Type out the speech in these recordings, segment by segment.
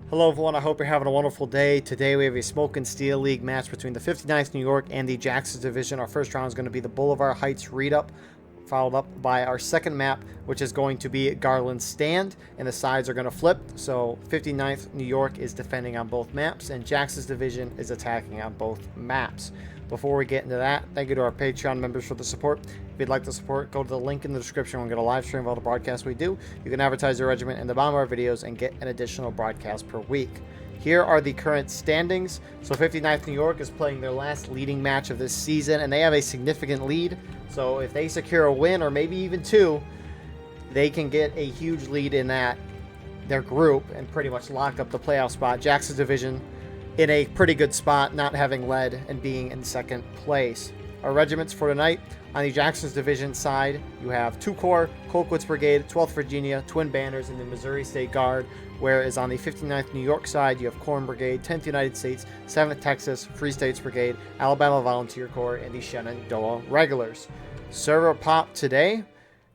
Hello everyone, I hope you're having a wonderful day. Today we have a Smoke and Steel League match between the 59th New York and the Jackson Division. Our first round is going to be the Boulevard Heights Read-Up, followed up by our second map, which is going to be Garland Stand, and the sides are going to flip. So 59th New York is defending on both maps, and Jackson's Division is attacking on both maps. Before we get into that, thank you to our Patreon members for the support. If you'd like to support, go to the link in the description. We'll get a live stream of all the broadcasts we do. You can advertise your regiment in the bottom of our videos and get an additional broadcast per week. Here are the current standings. So 59th New York is playing their last leading match of this season, and they have a significant lead. So if they secure a win, or maybe even two, they can get a huge lead in their group and pretty much lock up the playoff spot. Jackson's Division in a pretty good spot, not having led and being in second place. Our regiments for tonight: on the Jackson's Division side, you have 2 Corps, Colquitt's Brigade, 12th Virginia, Twin Banners, and the Missouri State Guard. Whereas on the 59th New York side, you have Corn Brigade, 10th United States, 7th Texas, Free States Brigade, Alabama Volunteer Corps, and the Shenandoah Regulars. Server pop today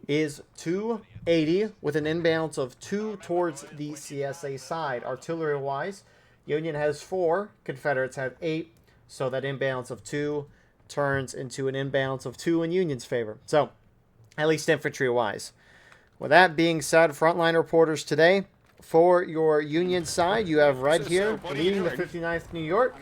is 280 with an imbalance of 2 towards the CSA side. Artillery-wise, Union has 4, Confederates have 8, so that imbalance of 2 turns into an imbalance of 2 in Union's favor. So, at least infantry-wise. With that being said, frontline reporters today, for your Union side, you have Red here leading the 59th New York,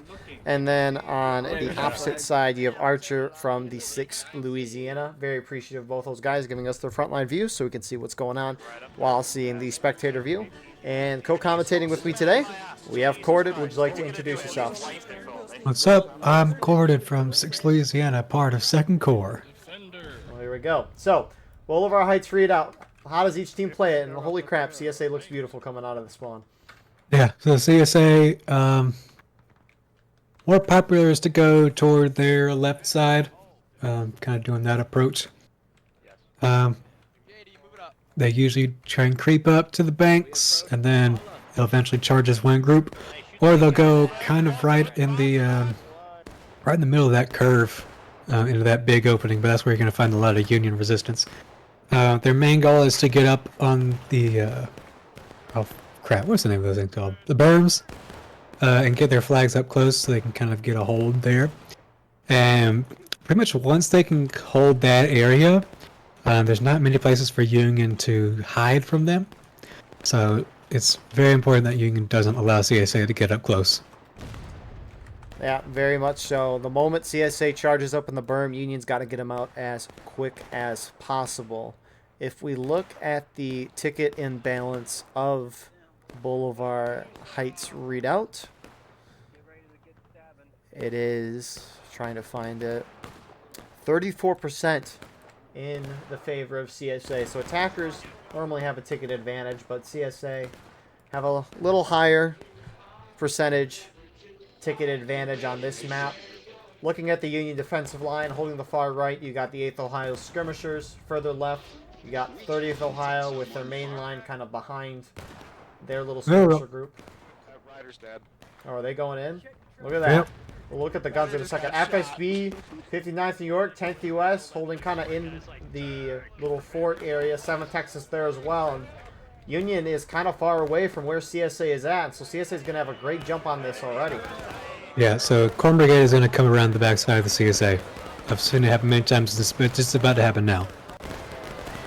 and then on the opposite side, you have Archer from the 6th Louisiana. Very appreciative of both those guys giving us their frontline view so we can see what's going on while seeing the spectator view. And co-commentating with me today, we have Corded. Would you like to introduce yourself? What's up? I'm Corded from 6th Louisiana, part of 2nd Corps. Well, here we go. So, Boulevard Heights read out. How does each team play it? And holy crap, CSA looks beautiful coming out of the spawn. Yeah, so CSA, more popular is to go toward their left side, kind of doing that approach. They usually try and creep up to the banks, and then they'll eventually charge as one group, or they'll go kind of right in the middle of that curve, into that big opening. But that's where you're going to find a lot of Union resistance. Their main goal is to get up on the oh crap, what's the name of those things called? The berms, and get their flags up close so they can kind of get a hold there. And pretty much once they can hold that area, there's not many places for Union to hide from them. So it's very important that Union doesn't allow CSA to get up close. Yeah, very much so. The moment CSA charges up in the berm, Union's got to get them out as quick as possible. If we look at the ticket imbalance of Boulevard Heights readout, it is, trying to find it, 34% in the favor of CSA. So attackers normally have a ticket advantage, but CSA have a little higher percentage ticket advantage on this map. Looking at the Union defensive line, holding the far right, you got the 8th Ohio skirmishers. Further left, you got 30th Ohio with their main line kind of behind their little skirmisher group. Oh, are they going in? Look at that. Yep. We'll look at the guns in a second. FSB, 59th New York, 10th US, holding kind of in the little fort area. 7th Texas there as well. And Union is kind of far away from where CSA is at, so CSA is going to have a great jump on this already. Yeah, so Corn Brigade is going to come around the backside of the CSA. I've seen it happen many times, but it's about to happen now.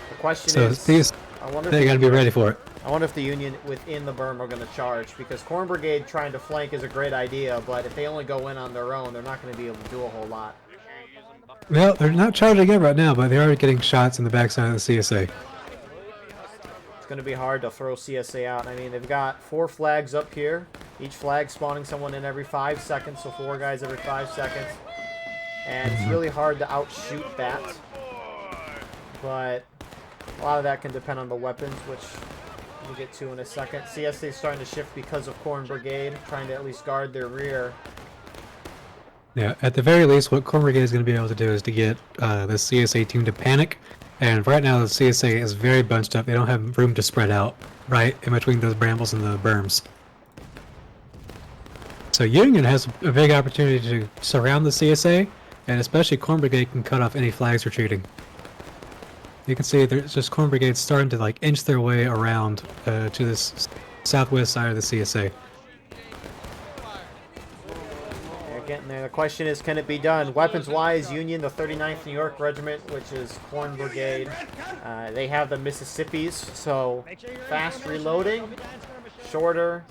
The question So is, they got to be ready for it. I wonder if the Union within the berm are going to charge, because Corn Brigade trying to flank is a great idea, but if they only go in on their own, they're not going to be able to do a whole lot. Well, they're not charging in right now, but they are getting shots in the backside of the CSA. It's going to be hard to throw CSA out. I mean, they've got 4 flags up here. Each flag spawning someone in every 5 seconds, so 4 guys every 5 seconds. And it's really hard to outshoot that. But a lot of that can depend on the weapons, which we'll get to in a second. CSA is starting to shift because of Corn Brigade, trying to at least guard their rear. Yeah, at the very least, what Corn Brigade is going to be able to do is to get the CSA team to panic. And right now, the CSA is very bunched up. They don't have room to spread out right in between those brambles and the berms. So Union has a big opportunity to surround the CSA, and especially Corn Brigade can cut off any flags retreating. You can see there's just Corn Brigade starting to like inch their way around to this southwest side of the CSA. getting there. The question is, can it be done? Weapons-wise, Union, the 39th New York Regiment, which is Horn Brigade. They have the Mississippis, so fast reloading, shorter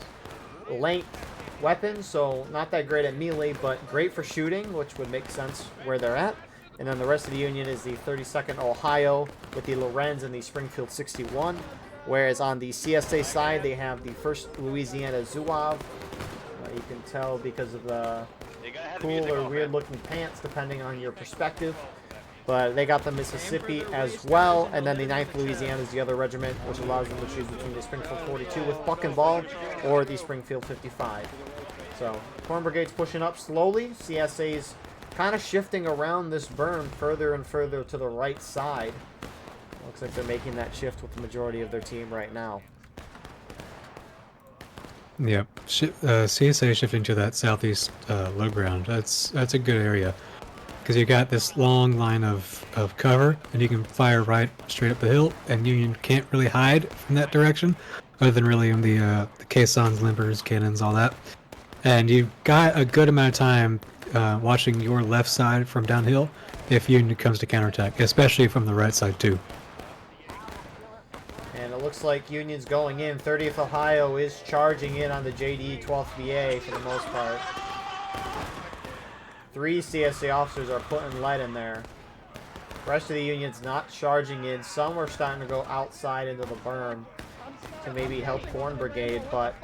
length weapons, so not that great at melee, but great for shooting, which would make sense where they're at. And then the rest of the Union is the 32nd Ohio with the Lorenz and the Springfield 61. Whereas on the CSA side, they have the 1st Louisiana Zouave. You can tell because of the cool or weird-looking pants, depending on your perspective. But they got the Mississippi as well, and then the 9th Louisiana is the other regiment, which allows them to choose between the Springfield 42 with buck and ball or the Springfield 55. So, Horn Brigade's pushing up slowly. CSA's kind of shifting around this berm further and further to the right side. Looks like they're making that shift with the majority of their team right now. Yep. CSA shifting to that southeast low ground. That's a good area. Because you got this long line of cover, and you can fire right straight up the hill, and Union can't really hide from that direction, other than really in the caissons, limbers, cannons, all that. And you've got a good amount of time watching your left side from downhill if Union comes to counterattack, especially from the right side too. And it looks like Union's going in. 30th Ohio is charging in on the JD 12th VA for the most part. 3 CSA officers are putting lead in there. The rest of the Union's not charging in. Some are starting to go outside into the berm to maybe help Horn Brigade, but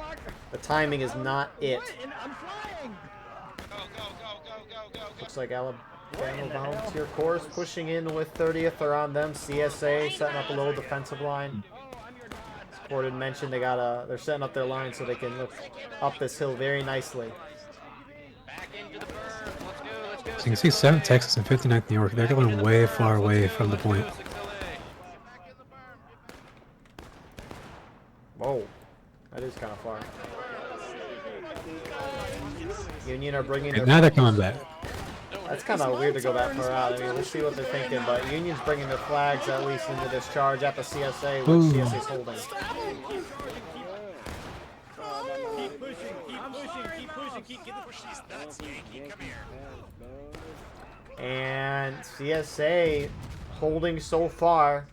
the timing is not it. Looks like Alabama Volunteer Corps pushing in with 30th. They're on them. CSA setting up a little defensive line. Supported mentioned they're setting up their line so they can look up this hill very nicely. So you can see 7th Texas and 59th New York. They're going way far away from the point. Whoa, that is kind of far. Union are bringing their... Now they're coming back. That's kind of weird to go that far out. I mean, we'll see what they're thinking, but Union's bringing their flags at least into this charge at the CSA, which Ooh. CSA's holding. Keep pushing, keep getting the she's nuts, Yankee, come here. And CSA holding so far.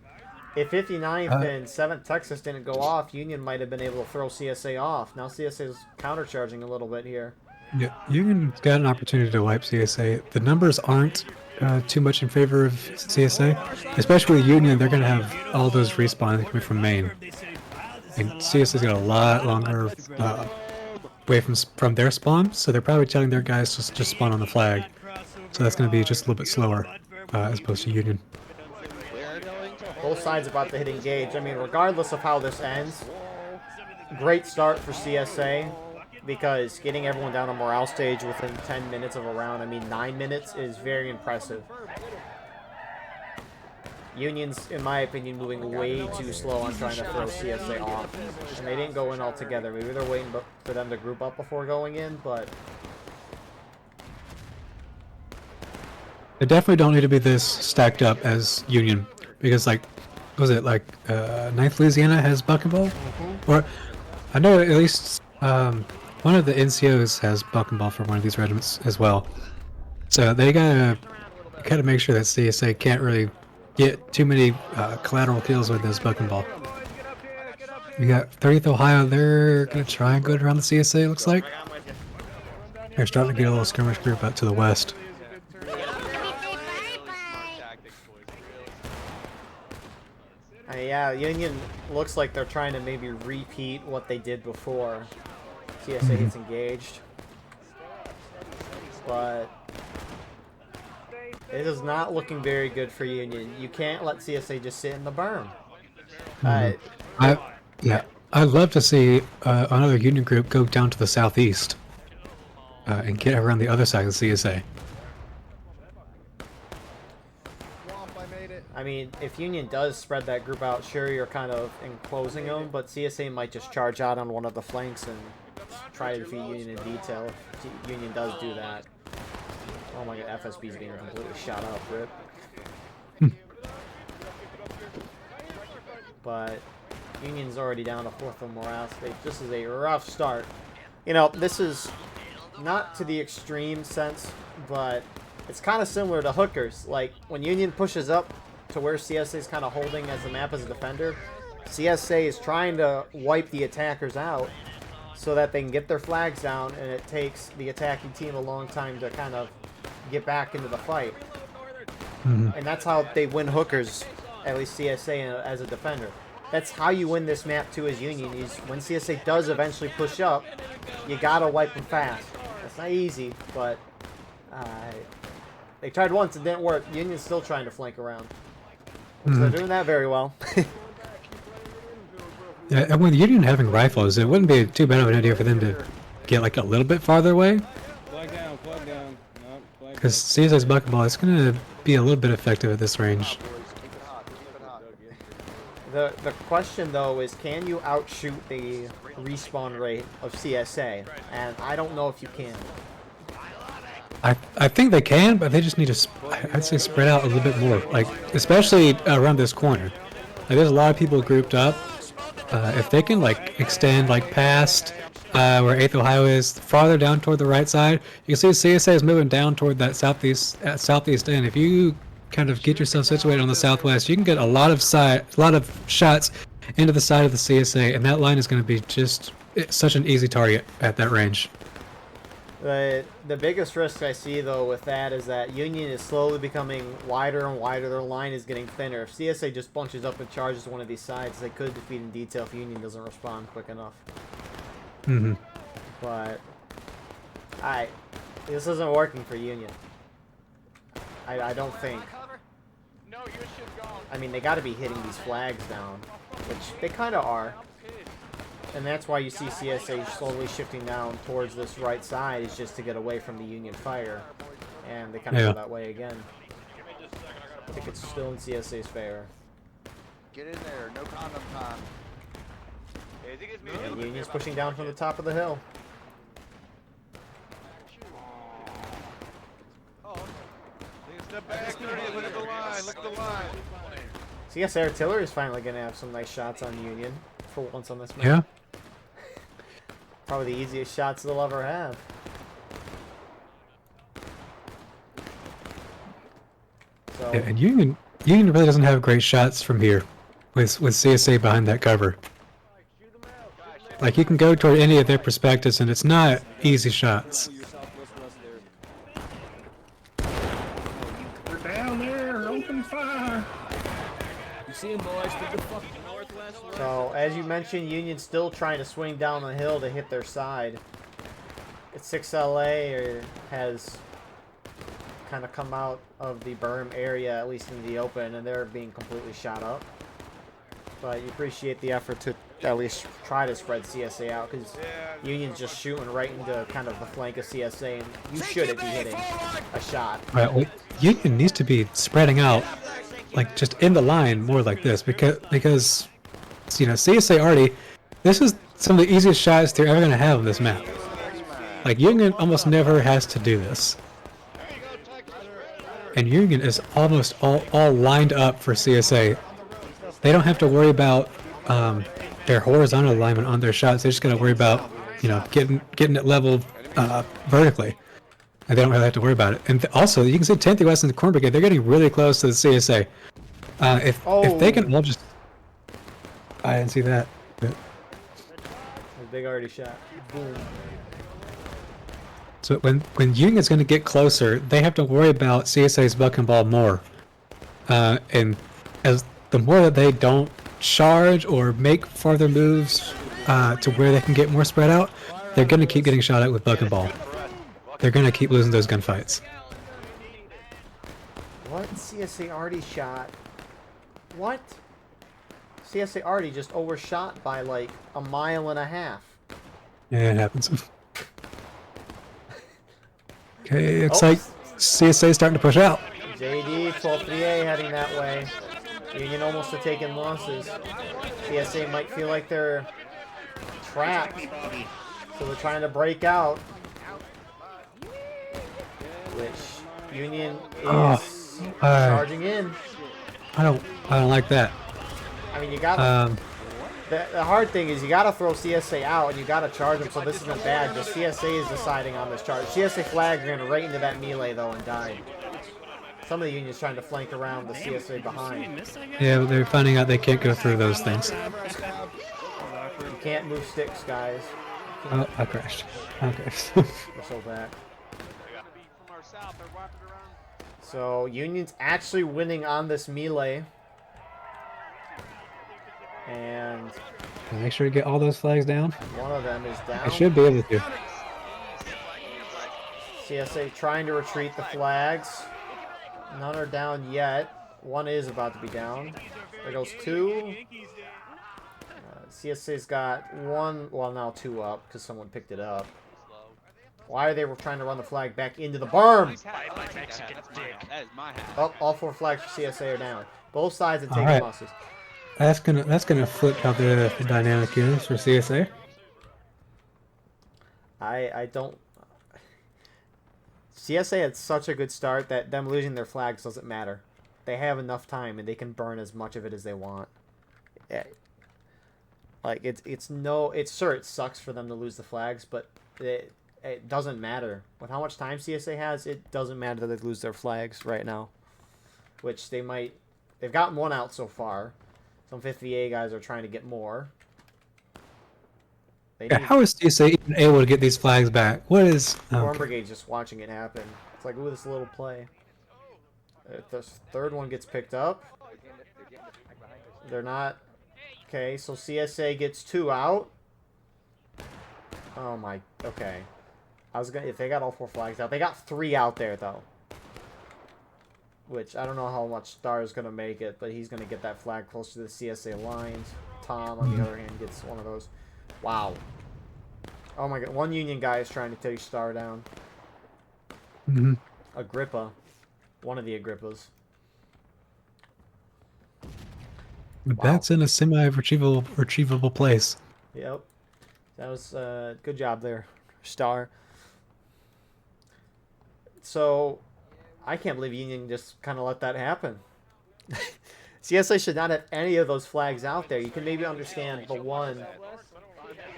If 59th and 7th Texas didn't go off, Union might have been able to throw CSA off. Now CSA is countercharging a little bit here. Yeah, Union's got an opportunity to wipe CSA. The numbers aren't too much in favor of CSA, especially Union. They're going to have all those respawns coming from Maine, and CSA's got a lot longer way from their spawn, so they're probably telling their guys to just spawn on the flag. So that's going to be just a little bit slower as opposed to Union. Both sides about to hit engage. I mean, regardless of how this ends, great start for CSA. Because getting everyone down a morale stage within 10 minutes of a round, I mean 9 minutes, is very impressive. Union's, in my opinion, moving way too slow on trying to throw CSA off. And they didn't go in all together. Maybe they're waiting for them to group up before going in, but... They definitely don't need to be this stacked up as Union. Because, like, what was it, like, 9th Louisiana has buck and ball? Mm-hmm. Or, I know at least... one of the NCOs has buck and ball for one of these regiments as well. So they gotta make sure that CSA can't really get too many collateral kills with this buck and ball. We got 30th Ohio, they're gonna try and go around the CSA, it looks like. They're starting to get a little skirmish group out to the west. Yeah, Union looks like they're trying to maybe repeat what they did before. CSA gets engaged, but it is not looking very good for Union. You can't let CSA just sit in the berm. I'd love to see another Union group go down to the southeast and get around the other side of the CSA. I mean, if Union does spread that group out, sure, you're kind of enclosing them, but CSA might just charge out on one of the flanks and try to defeat Union in detail if Union does do that. Oh my god, FSB's being completely shot up, rip. But Union's already down to 4th on morale stage. This is a rough start. You know, this is not to the extreme sense, but it's kind of similar to hookers. Like, when Union pushes up to where CSA is kind of holding as the map as a defender, CSA is trying to wipe the attackers out so that they can get their flags down, and it takes the attacking team a long time to kind of get back into the fight. And that's how they win hookers, at least CSA as a defender. That's how you win this map too as Union, is when CSA does eventually push up, you gotta wipe them fast. That's not easy, but they tried once, it didn't work. Union's still trying to flank around. So they're doing that very well. Yeah, and with Union having rifles, it wouldn't be too bad of an idea for them to get like a little bit farther away. Flag down, flag down. Because CSA's bucketball is going to be a little bit effective at this range. The question though is, can you outshoot the respawn rate of CSA? And I don't know if you can. I think they can, but they just need to, I'd say, spread out a little bit more. Like, especially around this corner. Like, there's a lot of people grouped up. If they can, like, extend, like, past where 8th Ohio is, farther down toward the right side, you can see CSA is moving down toward that southeast end. If you kind of get yourself situated on the southwest, you can get a lot of shots into the side of the CSA, and that line is going to be just such an easy target at that range. The biggest risk I see though with that is that Union is slowly becoming wider and wider. Their line is getting thinner. If CSA just bunches up and charges one of these sides, they could defeat in detail if Union doesn't respond quick enough. But this isn't working for Union. I don't think. I mean, they got to be hitting these flags down, which they kind of are. And that's why you see CSA slowly shifting down towards this right side, is just to get away from the Union fire. And they kind of go that way again. I think it's still in CSA's favor. Get in there, no condom time. And Union's pushing down from the top of the hill. Step back, look at the line, look at the line. CS Artillery is finally going to have some nice shots on Union for once on this map. Yeah. Probably the easiest shots they'll ever have. So, Yeah, and Union really doesn't have great shots from here, with CSA behind that cover. Like, you can go toward any of their perspectives, and it's not easy shots. We're down there, open fire. You see him, boys? To the fucking northwest. so as you mentioned, Union's still trying to swing down the hill to hit their side. It's 6LA has kind of come out of the berm area, at least in the open, and they're being completely shot up. But you appreciate the effort to at least try to spread CSA out, because Union's just shooting right into kind of the flank of CSA, and you shouldn't be hitting a shot. Right, well, Union needs to be spreading out, like, just in the line more like this, because you know, CSA already, this is some of the easiest shots they're ever going to have on this map. Like, Union almost never has to do this. And Union is almost all lined up for CSA. They don't have to worry about their horizontal alignment on their shots. They just got to worry about, you know, getting it leveled vertically. And they don't really have to worry about it. And also, you can see 10th West and the Corn Brigade, they're getting really close to the CSA. If they can all just... I didn't see that. But... A big already shot. Boom. So when Union's going to get closer, they have to worry about CSA's buck and ball more. And as the more that they don't charge or make farther moves to where they can get more spread out, they're going to keep getting shot at with buck and ball. They're going to keep losing those gunfights. What? CSA already shot? What? CSA already just overshot by like a mile and a half. Yeah, it happens. Okay, it's like CSA starting to push out. JD, 12-3A heading that way. Union almost to taking losses. CSA might feel like they're trapped, so they're trying to break out. Which Union is charging in. I don't like that. I mean, you got The hard thing is you got to throw CSA out and you got to charge them, so this isn't bad. Just CSA is deciding on this charge. CSA flags are going right into that melee, though, and die. Some of the Union's trying to flank around the CSA behind. Yeah, but they're finding out they can't go through those things. You can't move sticks, guys. Oh, I crashed. Okay. We're so bad. So, Union's actually winning on this melee. And Make sure to get all those flags down. one of them is down. I should be able to. CSA trying to retreat the flags. None are down yet. One is about to be down. There goes two. CSA's got one, well now two up because someone picked it up. Why are they trying to run the flag back into the berm? Oh, all 4 flags for CSA are down. Both sides are taking losses. That's gonna flip how the dynamic is for CSA. I don't. CSA had such a good start that them losing their flags doesn't matter. They have enough time and they can burn as much of it as they want. Like it's sure it sucks for them to lose the flags, but it doesn't matter. With how much time CSA has, it doesn't matter that they lose their flags right now. Which they might. They've gotten one out so far. Some 50A guys are trying to get more. How is CSA even able to get these flags back? What is... Storm Brigade's just watching it happen. It's like, ooh, this little play. If the third one gets picked up, they're not... Okay, so CSA gets 2 out. Oh my... Okay. I was gonna... If they got all 4 flags out. They got 3 out there, though. Which, I don't know how much Star is going to make it, but he's going to get that flag close to the CSA lines. Tom, on the other hand, gets one of those. Wow. Oh my god, one Union guy is trying to take Star down. Agrippa. One of the Agrippas. That's in a semi-retrievable place. Yep. That was good job there, Star. So, I can't believe Union just kind of let that happen. CSA should not have any of those flags out there. You can maybe understand the one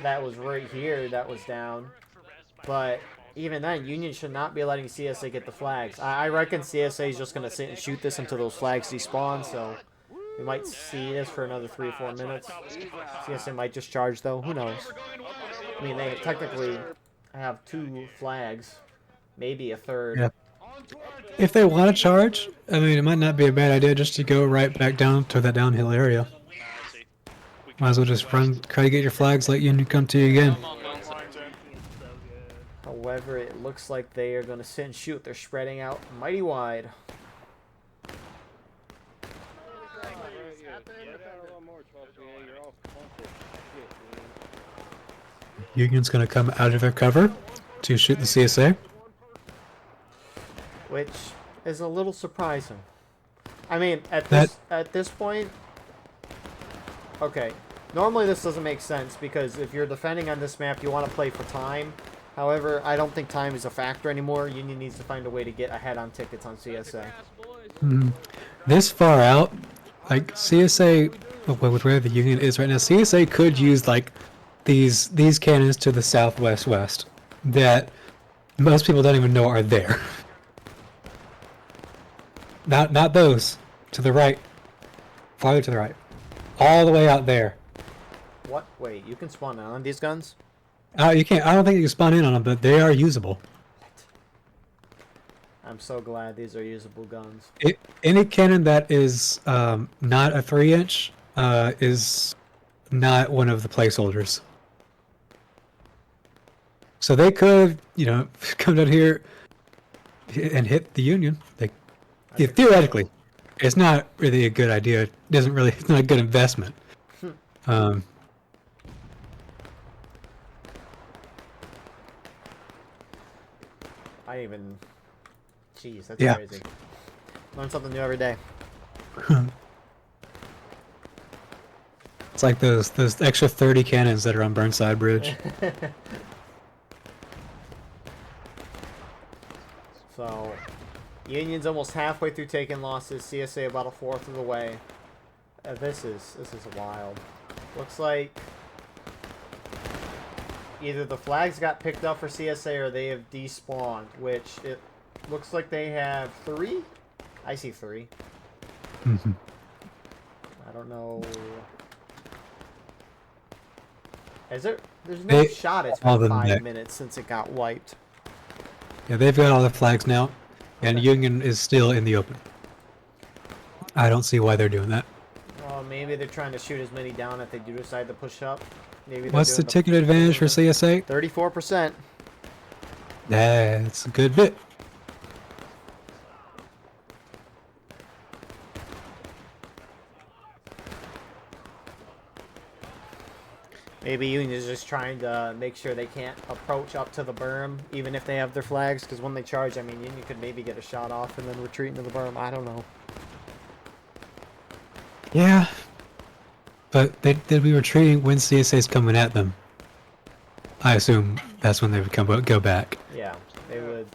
that was right here that was down. But even then, Union should not be letting CSA get the flags. I reckon CSA is just going to sit and shoot this until those flags despawn, so we might see this for another 3 or 4 minutes. CSA might just charge, though. Who knows? I mean, they technically have 2 flags, maybe a third. Yeah. If they want to charge, I mean, it might not be a bad idea just to go right back down to that downhill area. Might as well just try to get your flags, let Union come to you again. However, it looks like they are going to sit and shoot. They're spreading out mighty wide. Union's going to come out of their cover to shoot the CSA. Which is a little surprising. I mean, at this point, okay. Normally this doesn't make sense because if you're defending on this map, you want to play for time. However, I don't think time is a factor anymore. Union needs to find a way to get ahead on tickets on CSA. This far out, like CSA, with where the Union is right now, CSA could use like these cannons to the southwest that most people don't even know are there. Not those. To the right. Farther to the right. All the way out there. What? Wait, you can spawn on these guns? You can't. I don't think you can spawn in on them, but they are usable. I'm so glad these are usable guns. Any cannon that is not a 3-inch is not one of the placeholders. So they could, come down here and hit the Union. Theoretically, it's not really a good idea. It's not a good investment. Jeez, that's crazy. Learn something new every day. It's like those extra 30 cannons that are on Burnside Bridge. So, Union's almost halfway through taking losses. CSA about a fourth of the way. This is wild. Looks like either the flags got picked up for CSA or they have despawned, which it looks like they have 3. I see 3. Mhm. I don't know. There's no shot. It's all been of them 5 back. minutes since it got wiped. Yeah, they've got all the flags now, and Okay. Union is still in the open. I don't see why they're doing that. Well, maybe they're trying to shoot as many down if they do decide to push up. Maybe they're What's the doing ticket advantage for CSA? 34%. That's a good bit. Maybe Union's just trying to make sure they can't approach up to the berm, even if they have their flags, because when they charge, I mean, Union could maybe get a shot off and then retreat into the berm. I don't know. Yeah, but they'd be retreating when CSA's coming at them. I assume that's when they would go back. Yeah, they would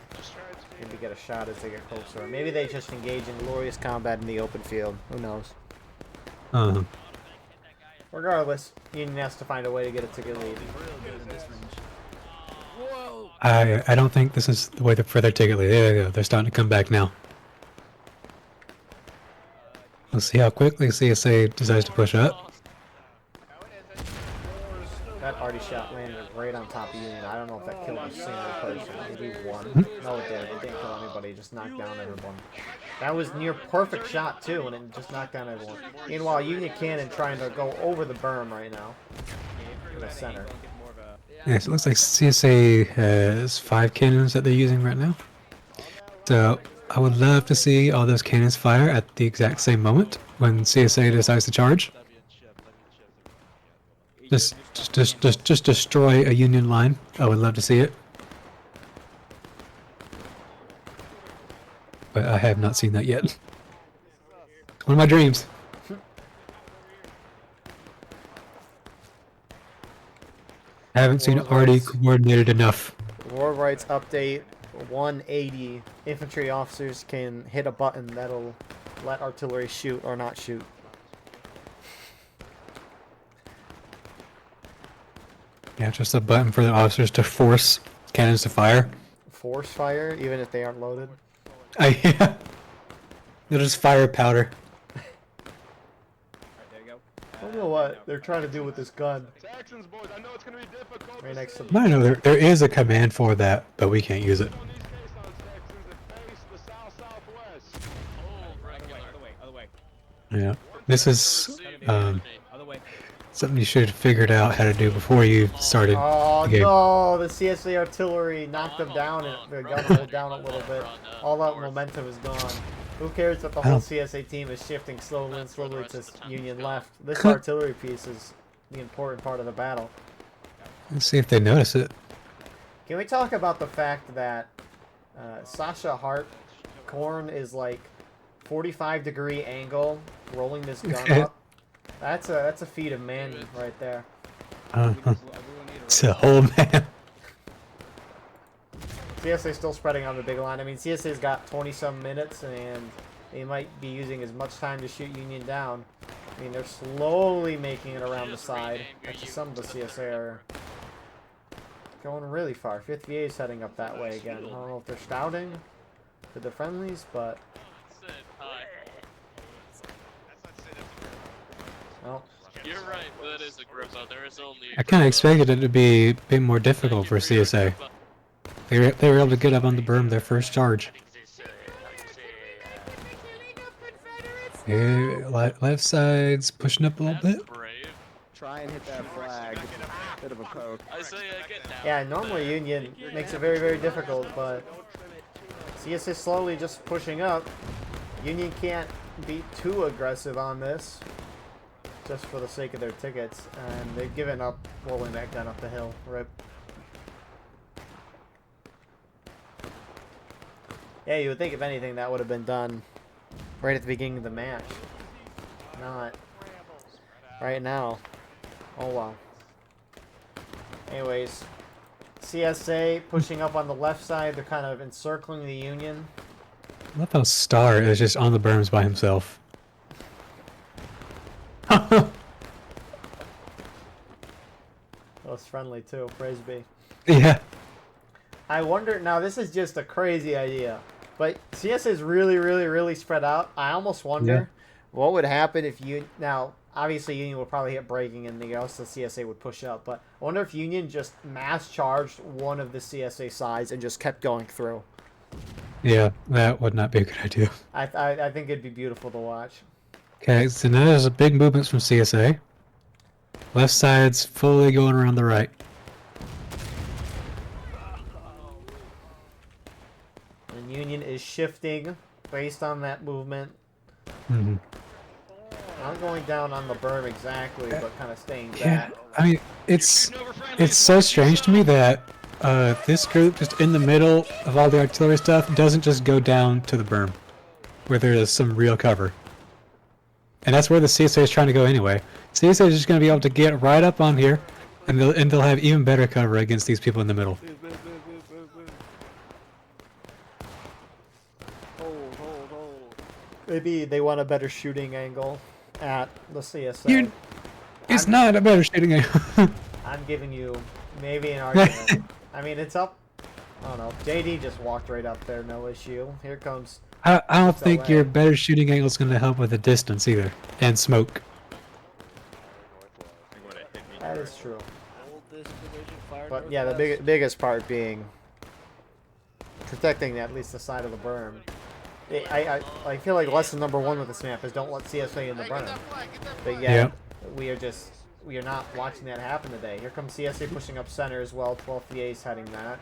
maybe get a shot as they get closer. Or maybe they just engage in glorious combat in the open field. Who knows? Uh-huh. Regardless, Union has to find a way to get a ticket lead. I don't think this is the way for their ticket lead. There they go. They're starting to come back now. Let's see how quickly CSA decides to push up. That arty shot landed right on top of Union. I don't know if that killed a single person. Maybe one. No, it didn't. It didn't kill anybody. It just knocked down everyone. That was near perfect shot, too, and it just knocked down everyone. Meanwhile, Union Cannon trying to go over the berm right now. In the center. Yeah, so it looks like CSA has 5 cannons that they're using right now. So I would love to see all those cannons fire at the exact same moment when CSA decides to charge. Just destroy a Union line. I would love to see it. But I have not seen that yet. One of my dreams. I haven't seen Artie coordinated enough. War Rights update 180. Infantry officers can hit a button that'll let artillery shoot or not shoot. Yeah, just a button for the officers to force cannons to fire. Force fire, even if they aren't loaded. Yeah. They'll just fire powder. I don't know what they're trying to do with this gun. Saxons, boys, I know it's gonna be difficult. Right next to I know there is a command for that, but we can't use it. On these caissons, Saxons, that face the south-southwest. Other way. Yeah. This is Other way. something you should have figured out how to do before you started Oh the game. no, the CSA artillery knocked them down and the gun hold down a little bit. All that momentum is gone. Who cares that the whole CSA team is shifting slowly and slowly to Union left? This artillery piece is the important part of the battle. Let's see if they notice it. Can we talk about the fact that Sasha Hart Korn is like 45-degree angle rolling this gun up? That's a feat of man right there. It's a whole man. CSA still spreading on the big line. I mean, CSA's got 20-some minutes, and they might be using as much time to shoot Union down. I mean, they're slowly making it around the side. Actually, some of the CSA are going really far. 5th VA is heading up that way again. I don't know if they're scouting for the friendlies, but... Well, You're right, that is a Grippo. There is only I kind of expected it to be a bit more difficult for CSA. They were able to get up on the berm their first charge. Yeah, left side's pushing up a little bit. brave. Try and hit that flag. Bit of a poke. I say I get down. yeah, normally Union makes it very, very difficult, but CSA slowly just pushing up. Union can't be too aggressive on this, just for the sake of their tickets, and they've given up rolling that gun up the hill. Rip. Yeah, you would think if anything that would have been done right at the beginning of the match. Not right now. Oh well. Anyways, CSA pushing up on the left side. They're kind of encircling the Union. I love how Star is just on the berms by himself. friendly too. Praise be. Yeah. I wonder now. This is just a crazy idea, but CS is really, really, really spread out. I almost wonder what would happen if you now. Obviously, Union would probably hit breaking, and the rest of the CSA would push up. But I wonder if Union just mass charged one of the CSA sides and just kept going through. Yeah, that would not be a good idea. I think it'd be beautiful to watch. Okay, so now there's a big movements from CSA. Left side's fully going around the right. And Union is shifting based on that movement. Mm-hmm. Not going down on the berm exactly, but kind of staying Yeah, back. I mean, it's so strange to me that this group just in the middle of all the artillery stuff doesn't just go down to the berm, where there is some real cover. And that's where the CSA is trying to go anyway. CSA is just going to be able to get right up on here, and they'll have even better cover against these people in the middle. Hold. Maybe they want a better shooting angle at the CSA. It's not a better shooting angle. I'm giving you maybe an argument. I mean, it's up. I don't know. JD just walked right up there, no issue. Here comes. I don't It's think LA. your better shooting angle is going to help with the distance either, and smoke. That is true. Hold this division, fire But yeah, the northwest. biggest part being protecting at least the side of the berm. I feel like lesson number one with this map is don't let CSA in the berm. But yeah, we are not watching that happen today. Here comes CSA pushing up center as well. 12th VA's heading that.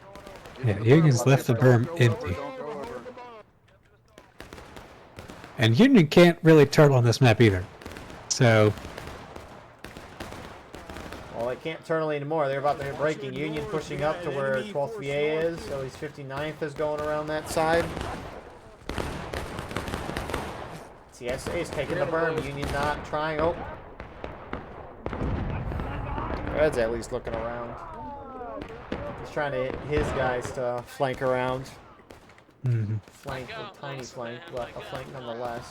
Yeah, Union's left the berm empty. And Union can't really turtle on this map either. So, Well, they can't turn anymore. They're about to hit breaking. Union pushing up to where 12th VA is. So he's 59th is going around that side. CSA is taking the berm. Union not trying. Oh. Red's at least looking around. He's trying to hit his guys to flank around. Flank, a tiny flank, but a flank nonetheless.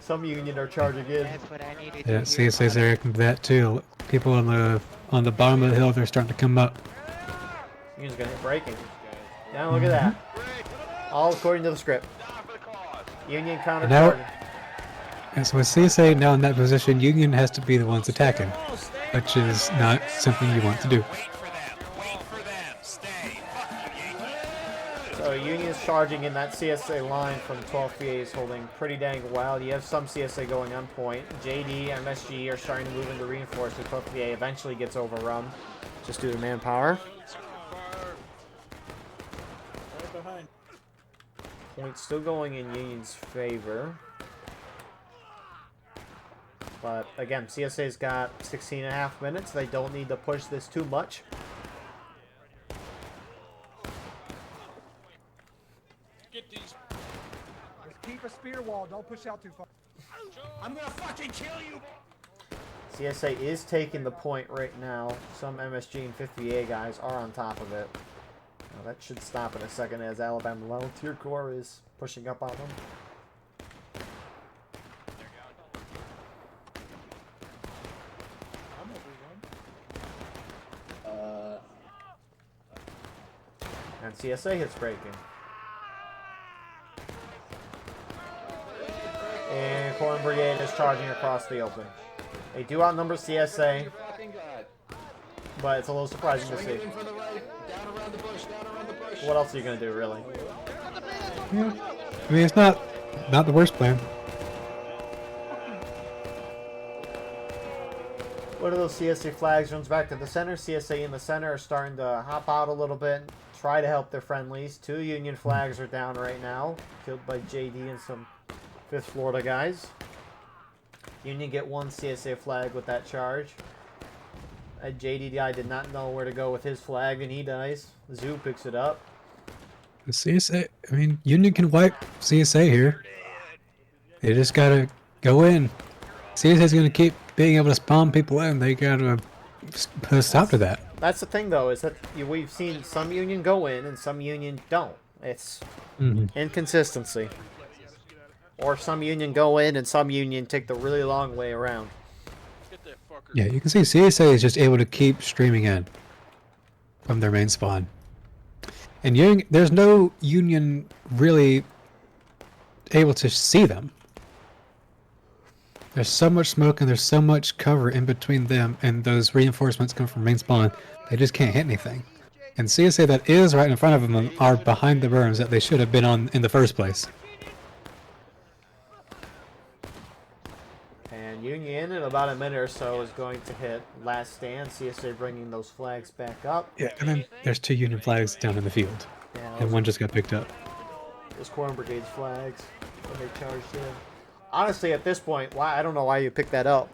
Some Union are charging in. yeah, CSA's reacting to that too. People on the bottom of the hill, they're starting to come up. Union's gonna hit breaking. Now look at that. All according to the script. Union counter Now- charging. And so with CSA now in that position, Union has to be the ones attacking, which is not something you want to do. So Union's charging in that CSA line from 12th VA is holding pretty dang well. You have some CSA going on point. JD and MSG are starting to move into reinforcement. 12th VA eventually gets overrun just due to manpower. Right behind. Point still going in Union's favor. But again, CSA's got 16.5 minutes. They don't need to push this too much. Get these. Keep a spear wall. Don't push out too far. I'm gonna fucking kill you. CSA is taking the point right now. Some MSG and 50A guys are on top of it. Now that should stop in a second as Alabama Volunteer Corps is pushing up on them. I'm overrun. And CSA hits breaking. And Corn Brigade is charging across the open. They do outnumber CSA, but it's a little surprising to see. What else are you going to do, really? Yeah. I mean, it's not the worst plan. One of those CSA flags runs back to the center. CSA in the center are starting to hop out a little bit, try to help their friendlies. 2 Union flags are down right now, killed by JD and some 5th Florida guys. Union get 1 CSA flag with that charge. JDDI did not know where to go with his flag, and he dies. Zoo picks it up. The CSA, I mean, Union can wipe CSA here. They just gotta go in. CSA's gonna keep being able to spawn people in. They gotta put a stop to that. That's the thing, though, is that we've seen some Union go in and some Union don't. It's inconsistency. Or some Union go in and some Union take the really long way around. Get that fucker Yeah, you can see CSA is just able to keep streaming in from their main spawn. And there's no Union really able to see them. There's so much smoke and there's so much cover in between them and those reinforcements come from main spawn. They just can't hit anything. And CSA that is right in front of them are behind the berms that they should have been on in the first place. And Union in about a minute or so is going to hit last stand. CSA bringing those flags back up. Yeah, and then there's 2 Union flags down in the field. Yeah, And one just got picked up. those Corn Brigade's flags when they charged in. Honestly, at this point, I don't know why you picked that up.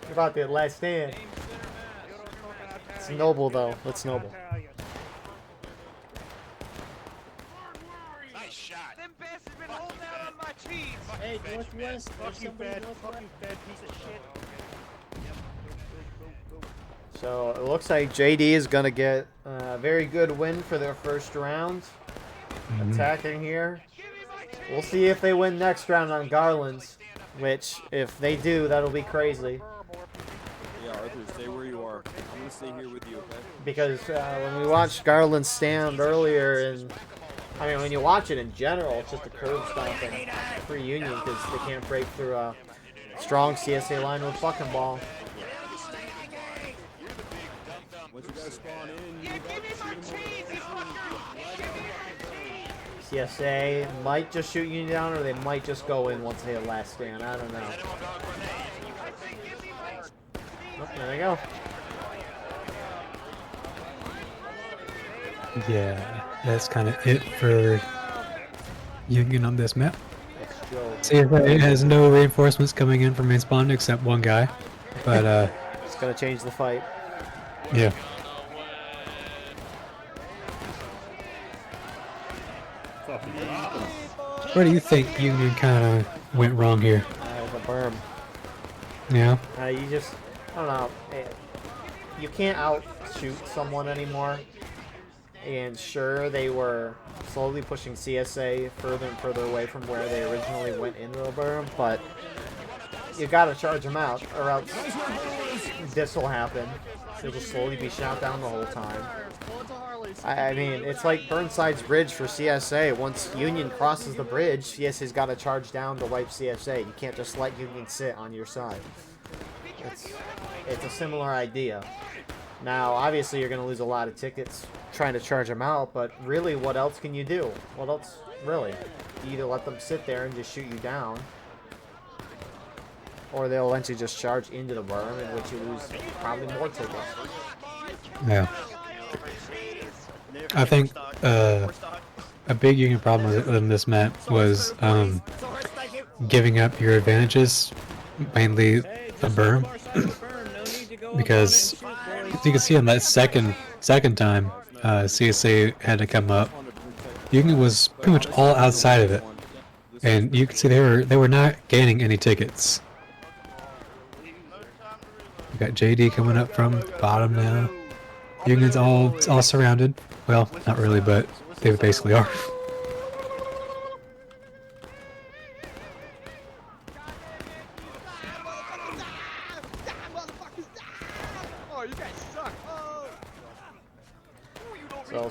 You're about the last stand. It's noble, though. It's noble. Nice shot. Them bastards been holding out on my cheese. Hey, Northwest. Fuck you, fed piece of shit. So it looks like JD is going to get a very good win for their first round. Attacking here. We'll see if they win next round on Garland's, which, if they do, that'll be crazy. Yeah, Arthur, stay where you are. I'm gonna stay here with you, okay? Because when we watched Garland's stand earlier, and I mean, when you watch it in general, it's just a curve stomping for Union because they can't break through a strong CSA line with fucking ball. Once you guys spawn in, Yeah, give me my cheese, you fucker. CSA might just shoot Union down, or they might just go in once they hit last stand. I don't know. Oh, there they go. Yeah, that's kind of it for Union on this map. Let's go. CSA has no reinforcements coming in from main spawn except one guy. But, It's gonna change the fight. yeah. Where do you think Union kind of went wrong here? The berm. Yeah. You just, I don't know. You can't outshoot someone anymore. And sure, they were slowly pushing CSA further and further away from where they originally went into the berm, but you gotta charge them out, or else this will happen. They'll just slowly be shot down the whole time. I mean, it's like Burnside's bridge for CSA. Once Union crosses the bridge, CSA's got to charge down to wipe CSA. You can't just let Union sit on your side. It's a similar idea. Now, obviously, you're going to lose a lot of tickets trying to charge them out, but really, what else can you do? What else, really? You either let them sit there and just shoot you down, or they'll eventually just charge into the berm, in which you lose probably more tickets. Yeah. I think a big Union problem in this map was giving up your advantages, mainly the berm, because you can see on that second time CSA had to come up. Union was pretty much all outside of it, and you can see they were not gaining any tickets. We got JD coming up from the bottom now. Union's all surrounded. Well, not really, but they basically are.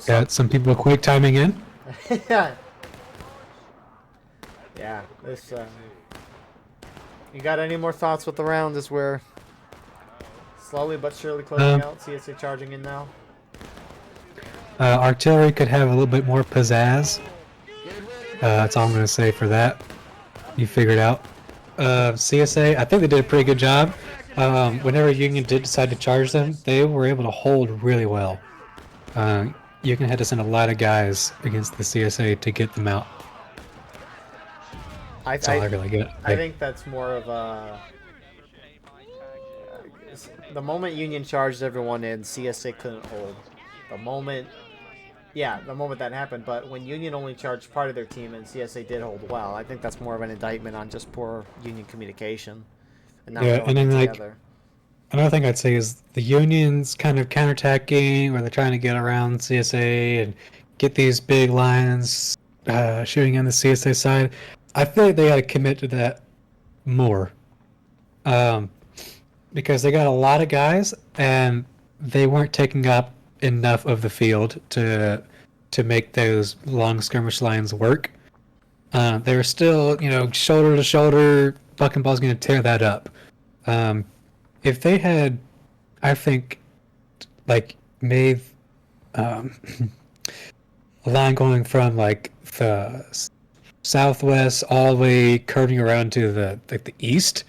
Got some people quick timing in. Yeah. Yeah, this, you got any more thoughts with the round as we're slowly but surely closing out? CSA charging in now. Artillery could have a little bit more pizzazz. That's all I'm going to say for that. You figured out. CSA, I think they did a pretty good job. Whenever Union did decide to charge them, they were able to hold really well. Union had to send a lot of guys against the CSA to get them out. That's all I really get. I think that's more of a... the moment Union charged everyone in, CSA couldn't hold. The moment that happened, but when Union only charged part of their team and CSA did hold well, I think that's more of an indictment on just poor Union communication. And not yeah, and then together. Another thing I'd say is the Union's kind of counterattacking, where they're trying to get around CSA and get these big lines shooting on the CSA side. I feel like they got to commit to that more. because they got a lot of guys and they weren't taking up enough of the field to make those long skirmish lines work. They were still, shoulder to shoulder. Bucking Ball's going to tear that up. If they had, I think, like made a line going from like the southwest all the way curving around to the east,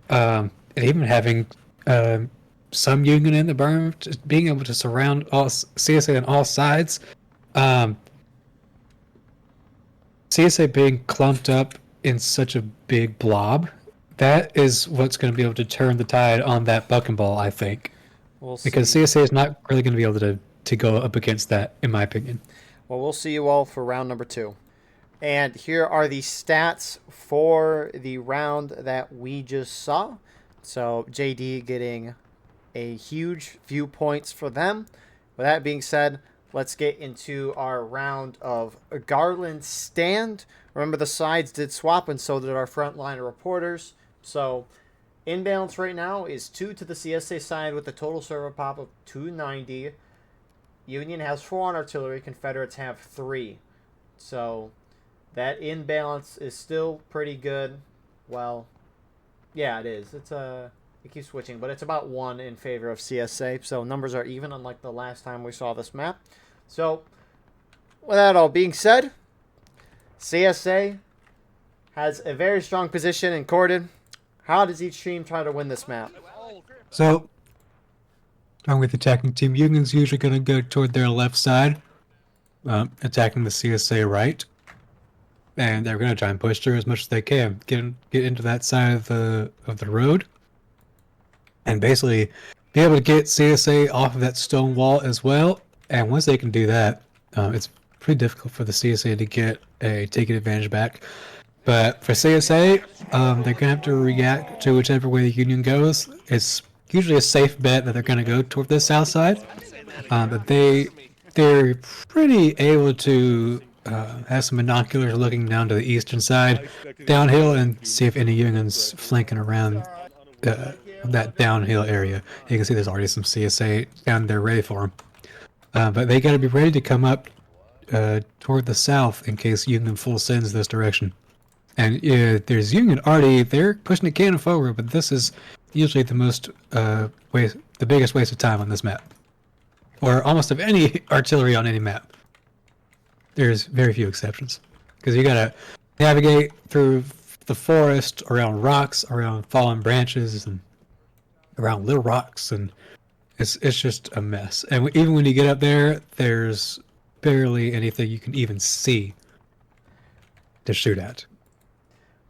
and even having some Union in the berm, just being able to surround all CSA on all sides. CSA being clumped up in such a big blob, that is what's going to be able to turn the tide on that Bucking Ball, I think. We'll Because see. CSA is not really going to be able to go up against that, in my opinion. Well, we'll see you all for round number 2. And here are the stats for the round that we just saw. So JD getting a huge few points for them. With that being said, let's get into our round of Garland Stand. Remember, the sides did swap, and so did our frontline reporters. So in balance right now is 2 to the CSA side with a total server pop of 290. Union has 4 on artillery. Confederates have 3. So that in balance is still pretty good. Well, yeah, it is. It keeps switching, but it's about 1 in favor of CSA. So numbers are even, unlike the last time we saw this map. So with that all being said, CSA has a very strong position in Cordon. How does each team try to win this map? So, along with the attacking team, Union's usually going to go toward their left side, attacking the CSA right. And they're going to try and push through as much as they can, get into that side of the road, and basically be able to get CSA off of that stone wall as well. And once they can do that, it's pretty difficult for the CSA to get a taking advantage back. But for CSA, they're going to have to react to whichever way the Union goes. It's usually a safe bet that they're going to go toward the south side, but they're pretty able to have some binoculars looking down to the eastern side, downhill, and see if any Union's flanking around that downhill area. You can see there's already some CSA down there ready for them. But they got to be ready to come up toward the south in case Union full sends this direction. And there's Union already, they're pushing the cannon forward, but this is usually the biggest waste of time on this map. Or almost of any artillery on any map. There's very few exceptions. Because you gotta navigate through the forest, around rocks, around fallen branches, and around little rocks, and it's just a mess. And even when you get up there, there's barely anything you can even see to shoot at.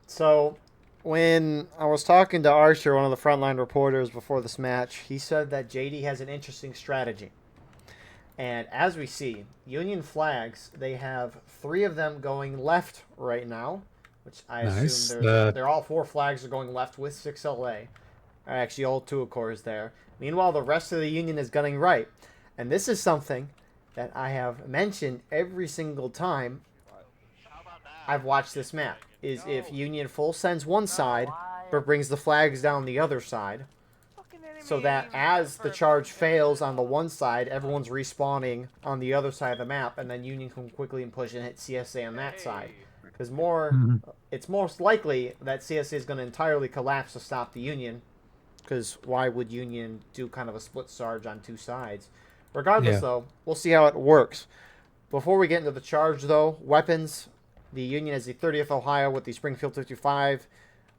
So when I was talking to Archer, one of the frontline reporters before this match, he said that JD has an interesting strategy. And as we see, Union flags, they have 3 of them going left right now, which I assume they're all 4 flags are going left with 6LA. Actually, all 2 of course there. Meanwhile, the rest of the Union is gunning right. And this is something that I have mentioned every single time I've watched this map, is if Union full sends one side, but brings the flags down the other side, so that as the charge fails on the one side, everyone's respawning on the other side of the map, and then Union can quickly push and hit CSA on that side. Because it's most likely that CSA is going to entirely collapse to stop the Union, because why would Union do kind of a split charge on 2 sides? Regardless, though, we'll see how it works. Before we get into the charge, though, weapons, the Union has the 30th Ohio with the Springfield 55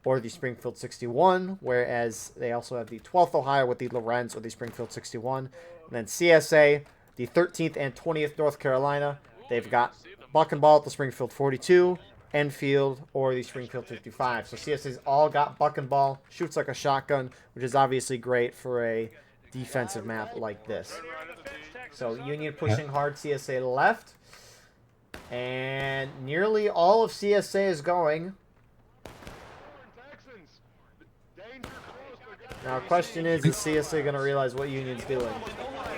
or the Springfield 61, whereas they also have the 12th Ohio with the Lorenz or the Springfield 61. And then CSA, the 13th and 20th North Carolina, they've got Buck and Ball at the Springfield 42, Enfield, or the Springfield 55. So CSA's all got Buck and Ball, shoots like a shotgun, which is obviously great for a defensive map like this. So Union pushing hard, CSA left. And nearly all of CSA is going. Now, the question is CSA going to realize what Union's doing?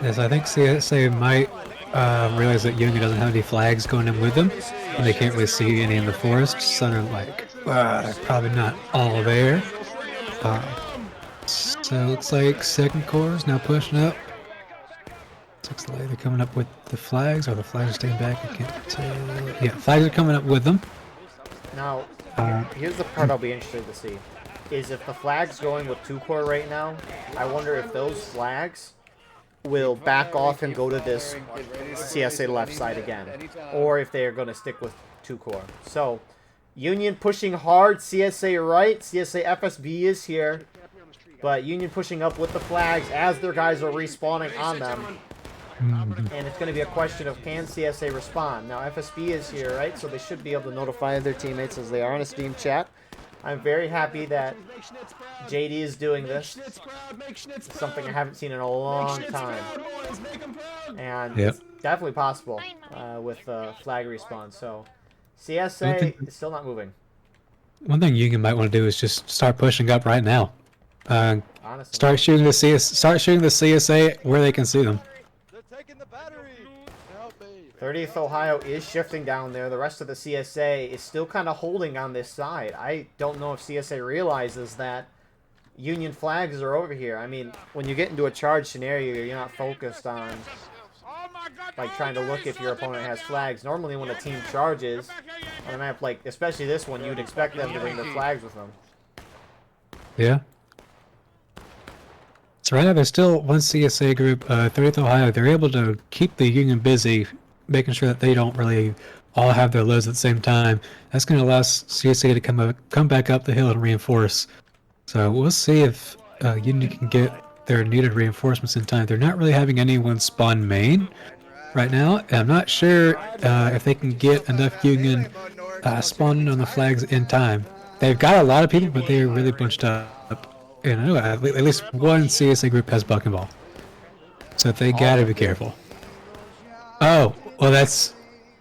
Yes, I think CSA might realize that Union doesn't have any flags going in with them, and they can't really see any in the forest, so they're like, they're probably not all there. So it looks like second corps is now pushing up. Looks like they're coming up with the flags, or the flags are staying back. I can't tell. Yeah, flags are coming up with them. Now, Uh, here's the part I'll be interested to see. Is if the flag's going with 2 core right now, I wonder if those flags will back off and go to this CSA left side again. Or if they are going to stick with 2 core. So, Union pushing hard, CSA right, CSA FSB is here. But Union pushing up with the flags as their guys are respawning on them. And it's going to be a question of can CSA respond. Now FSB is here, right? So they should be able to notify their teammates as they are in a Steam chat. I'm very happy that JD is doing this. It's something I haven't seen in a long time. And Yep. it's definitely possible with flag respawn. So CSA is still not moving. One thing Union might want to do is just start pushing up right now. Honestly. Start shooting the CSA where they can see them. They're taking the battery. Help me. 30th Ohio is shifting down there. The rest of the CSA is still kind of holding on this side. I don't know if CSA realizes that Union flags are over here. I mean, when you get into a charge scenario, you're not focused on like trying to look if your opponent has flags. Normally when a team charges on a map like, especially this one, you'd expect them to bring their flags with them. Yeah. So right now there's still one CSA group, 30th Ohio. They're able to keep the Union busy, making sure that they don't really all have their loads at the same time. That's going to allow CSA to come back up the hill and reinforce. So we'll see if Union can get their needed reinforcements in time. They're not really having anyone spawn main right now. And I'm not sure if they can get enough Union spawning on the flags in time. They've got a lot of people, but they're really bunched up. And I know at least one CSA group has buck and ball. So they gotta be careful. Oh, well that's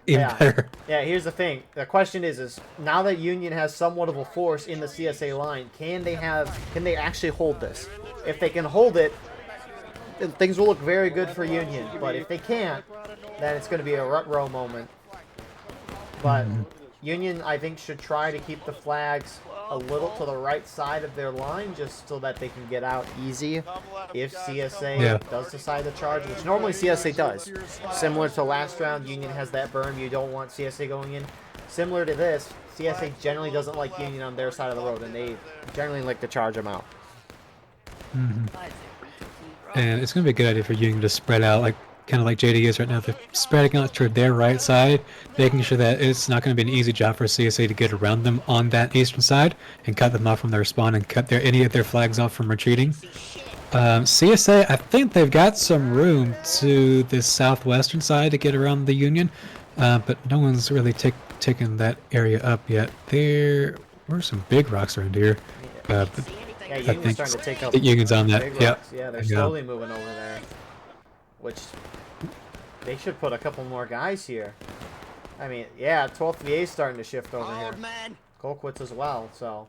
even better. Yeah, here's the thing. The question is now that Union has somewhat of a force in the CSA line, can they actually hold this? If they can hold it, then things will look very good for Union. But if they can't, then it's going to be a rut row moment. But Union, I think, should try to keep the flags a little to the right side of their line just so that they can get out easy if CSA does decide to charge, which normally CSA does. Similar to last round, Union has that berm. You don't want CSA going in. Similar to this, CSA generally doesn't like Union on their side of the road, and they generally like to charge them out. And it's going to be a good idea for Union to spread out, kind of like JD is right now. They're spreading out toward their right side, making sure that it's not going to be an easy job for CSA to get around them on that eastern side and cut them off from their spawn and cut any of their flags off from retreating. CSA, I think they've got some room to this southwestern side to get around the Union, but no one's really taken that area up yet. There were some big rocks around here. But Yeah, I Union's think starting to take up the Union's on that. big Yeah, rocks. Yeah, they're slowly moving over there. Which, they should put a couple more guys here. I mean, yeah, 12th VA is starting to shift over here. Colquitt's as well, so.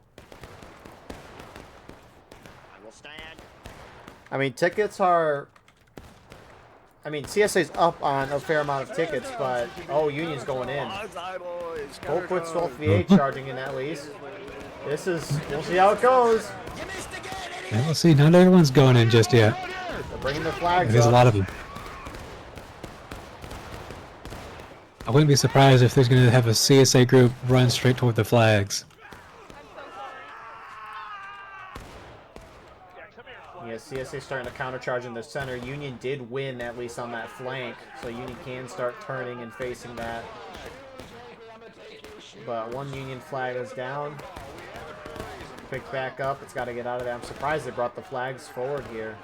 I mean, tickets are... I mean, CSA's up on a fair amount of tickets, but... Oh, Union's going in. Colquitt's 12th VA charging in at least. This is... We'll see how it goes. Yeah, we'll see. Not everyone's going in just yet. They're bringing their flags There's up. a lot of them. I wouldn't be surprised if there's going to have a CSA group run straight toward the flags. Yeah, CSA starting to countercharge in the center. Union did win, at least on that flank, so Union can start turning and facing that. But one Union flag is down. Picked back up. It's got to get out of there. I'm surprised they brought the flags forward here.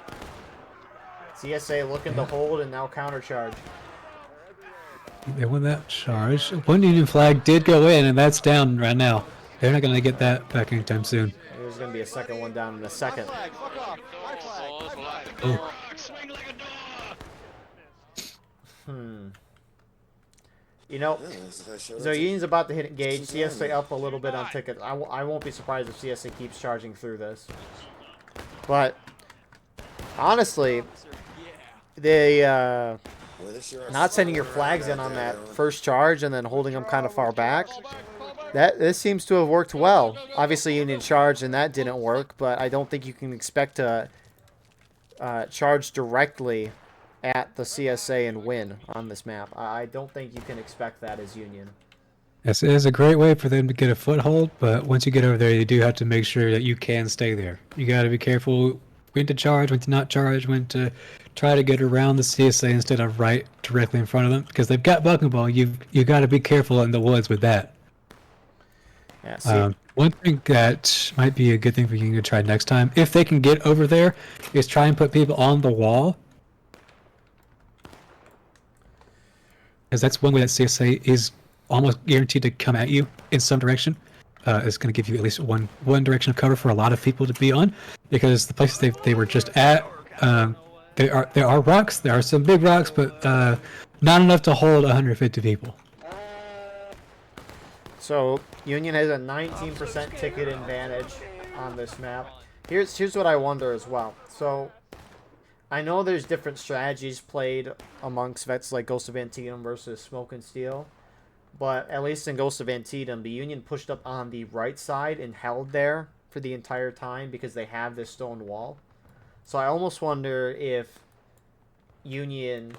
CSA looking to hold and now countercharge. They won that charge. One Union flag did go in, and that's down right now. They're not going to get that back anytime soon. There's going to be a second one down in a second. Oh. You know, so Union's about to hit engage. CSA up a little bit on tickets. I won't be surprised if CSA keeps charging through this. But, honestly, they, not sending your flags in on that first charge and then holding them kind of far back This seems to have worked well. Obviously, Union charged and that didn't work, but I don't think you can expect to charge directly at the CSA and win on this map. I don't think you can expect that as Union. Yes, it is a great way for them to get a foothold, but once you get over there, you do have to make sure that you can stay there. You got to be careful when to charge, when to not charge, when to try to get around the CSA instead of right directly in front of them, because they've got bucking ball. You got to be careful in the woods with that. Yeah, see, One thing that might be a good thing for you to try next time, if they can get over there, is try and put people on the wall. Because that's one way that CSA is almost guaranteed to come at you in some direction. It's going to give you at least one direction of cover for a lot of people to be on, because the places they were just at, there are rocks, there are some big rocks, but not enough to hold 150 people. so Union has a 19% ticket advantage on this map. Here's what I wonder as well. So I know there's different strategies played amongst vets like Ghost of Antietam versus Smoke and Steel, but at least in Ghost of Antietam, the Union pushed up on the right side and held there for the entire time because they have this stone wall. So I almost wonder if Union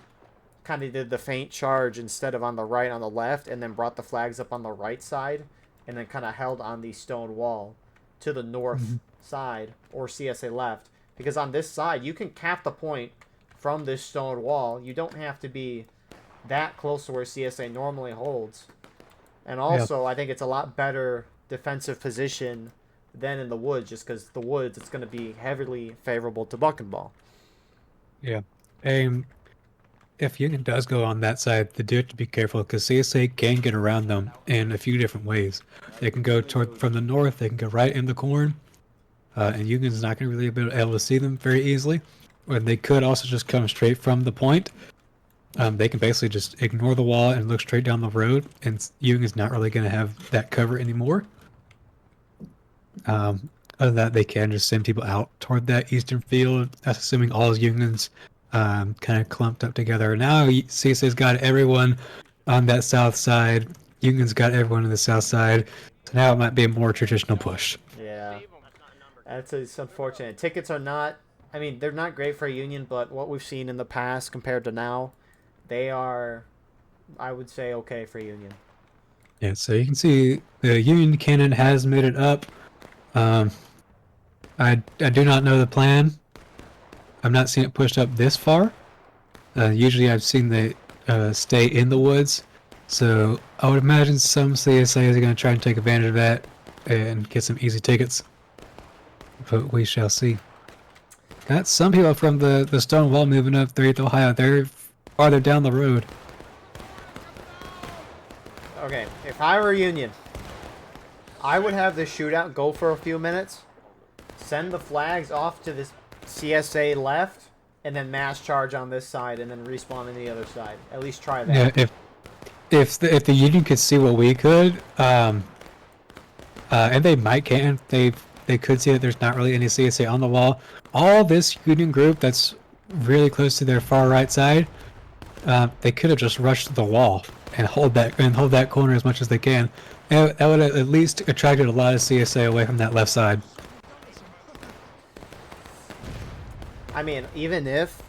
kind of did the feint charge instead of on the right, on the left, and then brought the flags up on the right side, and then kind of held on the stone wall to the north side, or CSA left. Because on this side, you can cap the point from this stone wall. You don't have to be that close to where CSA normally holds. And also, I think it's a lot better defensive position than in the woods, just because the woods, it's going to be heavily favorable to buck and ball. Yeah. If Union does go on that side, they do have to be careful, because CSA can get around them in a few different ways. They can go from the north, they can go right in the corn, and Union's not going to really be able to see them very easily. Or they could also just come straight from the point. They can basically just ignore the wall and look straight down the road, and Union's not really going to have that cover anymore. Other than that, they can just send people out toward that eastern field. That's assuming all Unions kind of clumped up together. Now CSA's got everyone on that south side. Union's got everyone on the south side. So now it might be a more traditional push. Yeah. It's unfortunate. Tickets are not, I mean, they're not great for a Union, but what we've seen in the past compared to now, they are, I would say, okay for Union. Yeah, so you can see the Union cannon has made it up. I do not know the plan. I've not seen it pushed up this far. Usually I've seen they stay in the woods. So I would imagine some CSAs are going to try and take advantage of that and get some easy tickets. But we shall see. Got some people from the stone wall moving up 3rd Ohio. They're farther down the road. Okay, if I were Union, I would have this shootout go for a few minutes, send the flags off to this CSA left, and then mass charge on this side, and then respawn on the other side. At least try that. Yeah, if the Union could see what we could, and they can, they could see that there's not really any CSA on the wall. All this Union group that's really close to their far right side, they could have just rushed the wall and hold that corner as much as they can. And that would have at least attracted a lot of CSA away from that left side. I mean, even if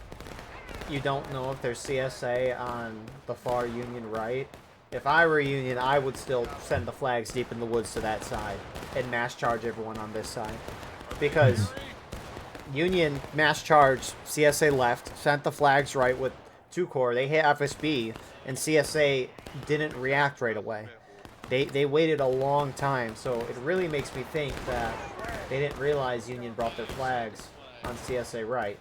you don't know if there's CSA on the far Union right, if I were Union, I would still send the flags deep in the woods to that side and mass charge everyone on this side. Because Union mass charged CSA left, sent the flags right with 2 core. They hit FSB, and CSA didn't react right away. They waited a long time, so it really makes me think that they didn't realize Union brought their flags on CSA right.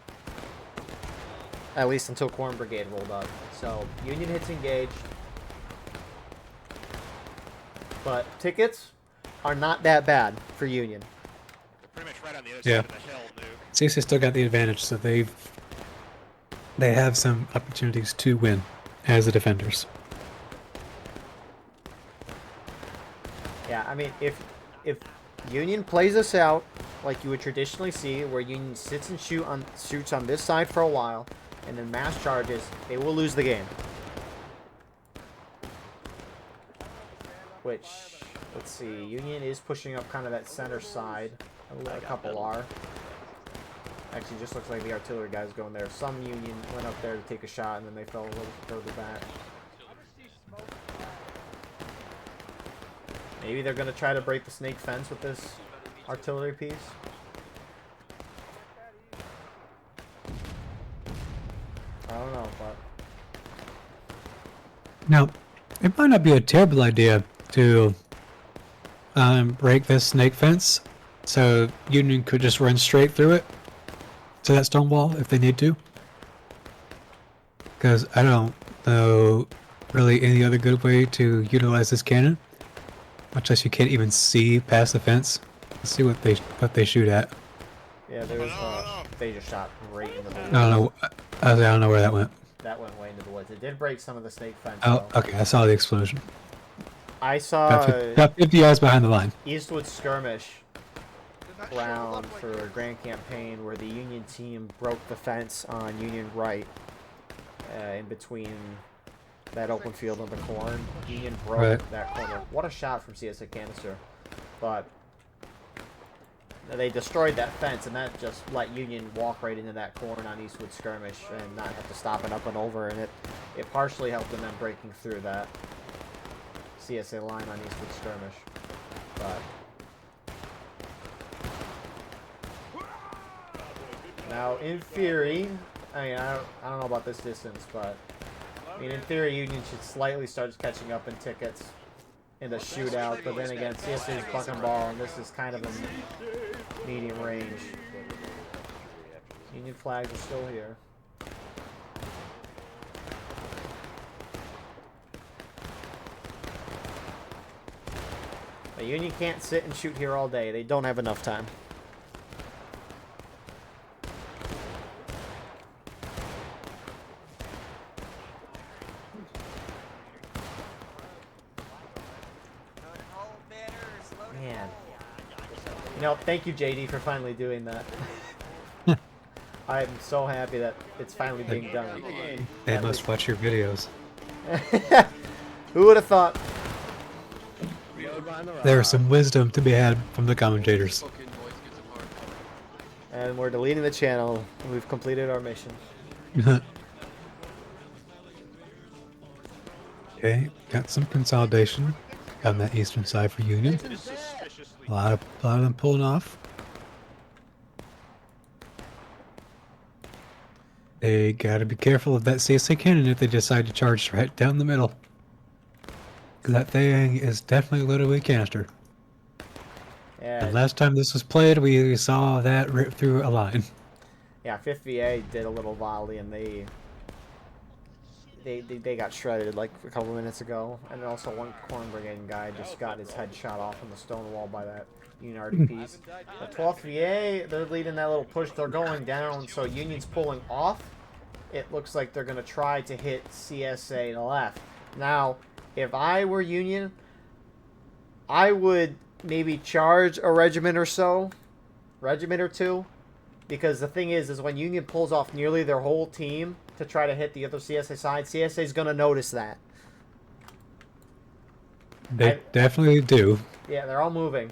At least until Corn Brigade rolled up. So, Union hits engaged. But tickets are not that bad for Union. Pretty much right on the other Yeah. side of the hill, dude. CSA still got the advantage, so they have some opportunities to win as the defenders. Yeah, I mean, if Union plays us out like you would traditionally see, where Union sits and shoots on this side for a while, and then mass charges, they will lose the game. which, let's see, Union is pushing up kind of that center side. A couple are. Actually, just looks like the artillery guys going there. Some Union went up there to take a shot, and then they fell a little further back. Maybe they're going to try to break the snake fence with this artillery piece. I don't know, but... Now, it might not be a terrible idea to break this snake fence, so Union could just run straight through it to that stone wall if they need to. Because I don't know really any other good way to utilize this cannon, much less you can't even see past the fence. Let's see what they shoot at. Yeah, there's they just shot right into the woods. I don't know. I don't know where that went. That went way into the woods. It did break some of the snake fence. Oh, though. okay. I saw the explosion. I saw About 50 yards behind the line. Eastwood skirmish round for Grand Campaign where the Union team broke the fence on Union right in between that open field and the corn. Union broke that corner. What a shot from CSA Canister. But they destroyed that fence, and that just let Union walk right into that corn on Eastwood skirmish and not have to stop it up and over, and it partially helped in them breaking through that CSA line on Eastwood skirmish. But now, in theory, I mean, I don't know about this distance, but I mean, in theory, Union should slightly start catching up in tickets in the shootout, but then again, CSA is bucking ball, and this is kind of a medium range. Union flags are still here. The Union can't sit and shoot here all day. They don't have enough time. Man. You know, thank you, JD, for finally doing that. I'm so happy that it's finally being done. They must watch your videos. Who would have thought? There's some wisdom to be had from the commentators. And we're deleting the channel. We've completed our mission. Okay, got some consolidation on that eastern side for Union. A lot of them pulling off. They gotta be careful of that CSA cannon if they decide to charge right down the middle. 'Cause that thing is definitely loaded with canister. Yeah. And last time this was played, we saw that rip through a line. Yeah, 5th VA did a little volley, and they got shredded like a couple minutes ago. And also one Corn Brigade guy just got his head shot off on the stone wall by that Union piece. The 12th VA, they're leading that little push. They're going down, so Union's pulling off. It looks like they're going to try to hit CSA left. Now, if I were Union, I would maybe charge a regiment or two. Because the thing is when Union pulls off nearly their whole team to try to hit the other CSA side, CSA's going to notice that. They definitely do. Yeah, they're all moving.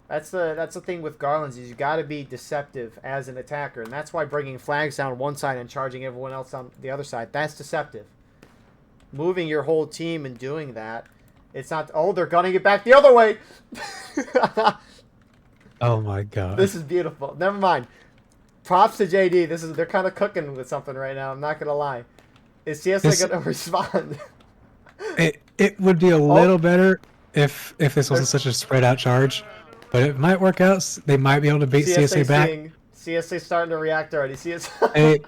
That's the thing with Garlands, is you got to be deceptive as an attacker, and that's why bringing flags down one side and charging everyone else on the other side, that's deceptive. Moving your whole team and doing that, it's not, oh, they're gunning it back the other way. Oh my god. This is beautiful. Never mind. Props to JD. They're kind of cooking with something right now. I'm not gonna lie. Is CSA gonna respond? It would be a little better if this wasn't such a spread out charge, but it might work out. They might be able to beat CSA back. CSA starting to react already. CSA.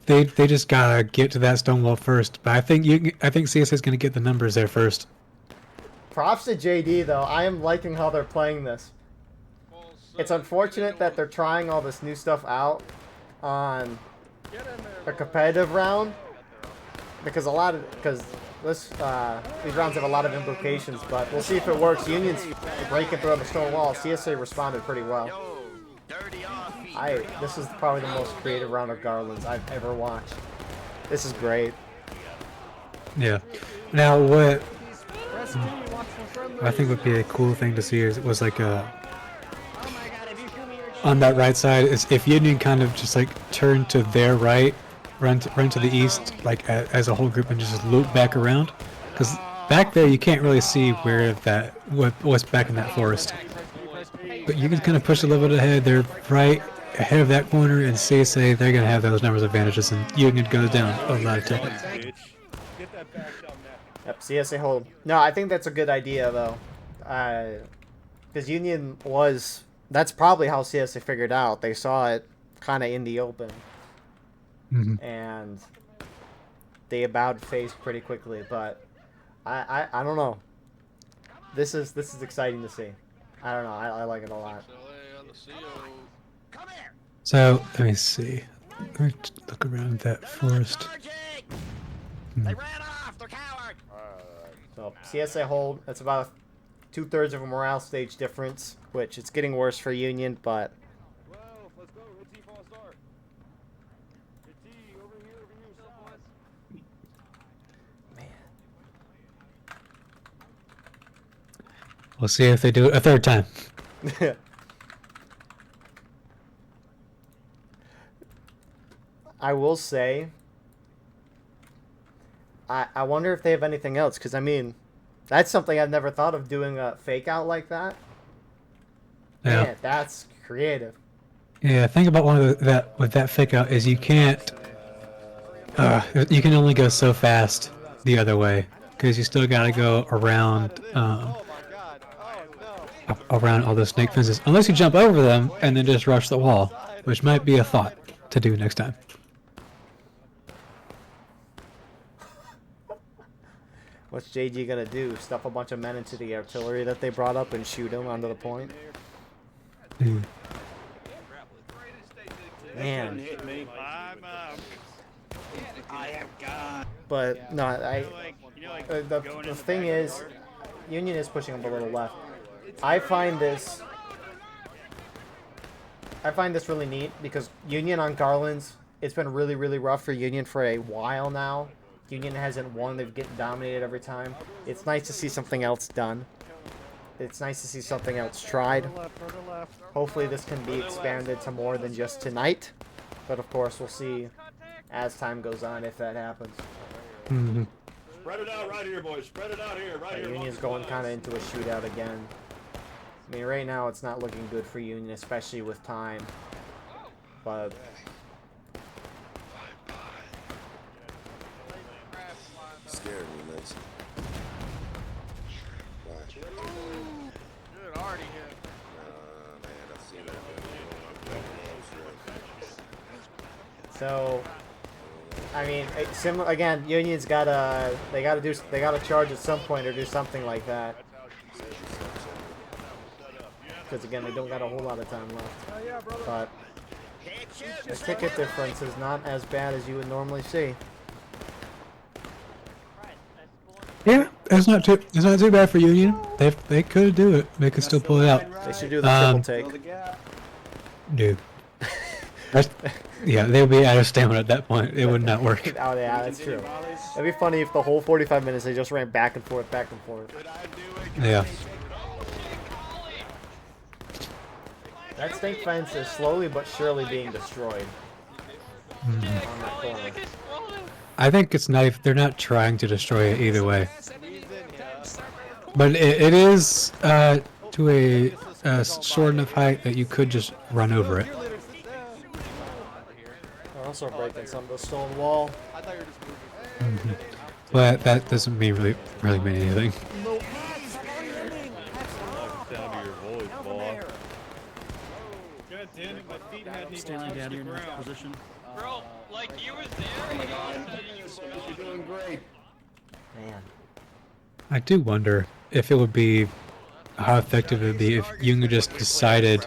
They just gotta get to that stone wall first. But I think CSA is gonna get the numbers there first. Props to JD though. I am liking how they're playing this. It's unfortunate that they're trying all this new stuff out on a competitive round because these rounds have a lot of implications, but we'll see if it works. Union's breaking through the stone wall. CSA responded pretty well. This is probably the most creative round of Garlands I've ever watched. This is great. Yeah. Now what I think would be a cool thing to see was like on that right side is if Union kind of just like turn to their right, run to the east like as a whole group and just loop back around, because back there you can't really see where what's back in that forest. But you can kind of push a little bit ahead. They're right ahead of that corner, and CSA they're gonna have those numbers advantages, and Union goes down a lot of tickets. Bitch. Get that back down there. Yep, CSA hold. No, I think that's a good idea though, because Union was. That's probably how CSA figured out. They saw it kind of in the open, and they bowed face pretty quickly. But I don't know. This is exciting to see. I don't know. I like it a lot. So let me see. Let me look around that forest. They ran off. They're cowards. So CSA hold. That's about 2/3 of a morale stage difference, which it's getting worse for Union, but. Let's go. Hit T false start. Hit T over here, someone. Man. We'll see if they do it a third time. I will say, I wonder if they have anything else, because, I mean, that's something I've never thought of, doing a fake out like that. Yeah. Man, that's creative. Yeah, think about one of that with that fake out is you can't. You can only go so fast the other way because you still gotta go around. Around all those snake fences, unless you jump over them and then just rush the wall, which might be a thought to do next time. What's JG gonna do? Stuff a bunch of men into the artillery that they brought up and shoot them onto the point? Man. But no, the thing is, Union is pushing them a little left. I find this really neat because Union on Garland's, it's been really, really rough for Union for a while now. Union hasn't won. They've getting dominated every time. It's nice to see something else done. It's nice to see something else tried. Hopefully this can be expanded to more than just tonight. But of course, we'll see as time goes on if that happens. Spread it out right here, boys. Spread it out here, right here. Union's going kind of into a shootout again. I mean, right now it's not looking good for Union, especially with time. But scared me, Liz. Why? Good, already hit. Man, I've seen that. so, I mean, similar again. Union's they gotta charge at some point or do something like that. Because again, they don't got a whole lot of time left. But the ticket difference is not as bad as you would normally see. Yeah, it's not too bad for Union. They could do it. They could still pull it out. They should do the triple take. Dude. Yeah, they would be out of stamina at that point. It would not work. Oh yeah, that's true. It'd be funny if the whole 45 minutes they just ran back and forth, back and forth. Yeah. That stink fence is slowly but surely being destroyed. On that corner. I think it's not. They're not trying to destroy it either way. But it is to a short enough height that you could just run over it. They're also breaking some of the stone wall. But that doesn't mean really mean anything. Stanley down here in this position. Bro, like you was there. You're doing great. Man. I do wonder if it would be how effective it would be if Jung just decided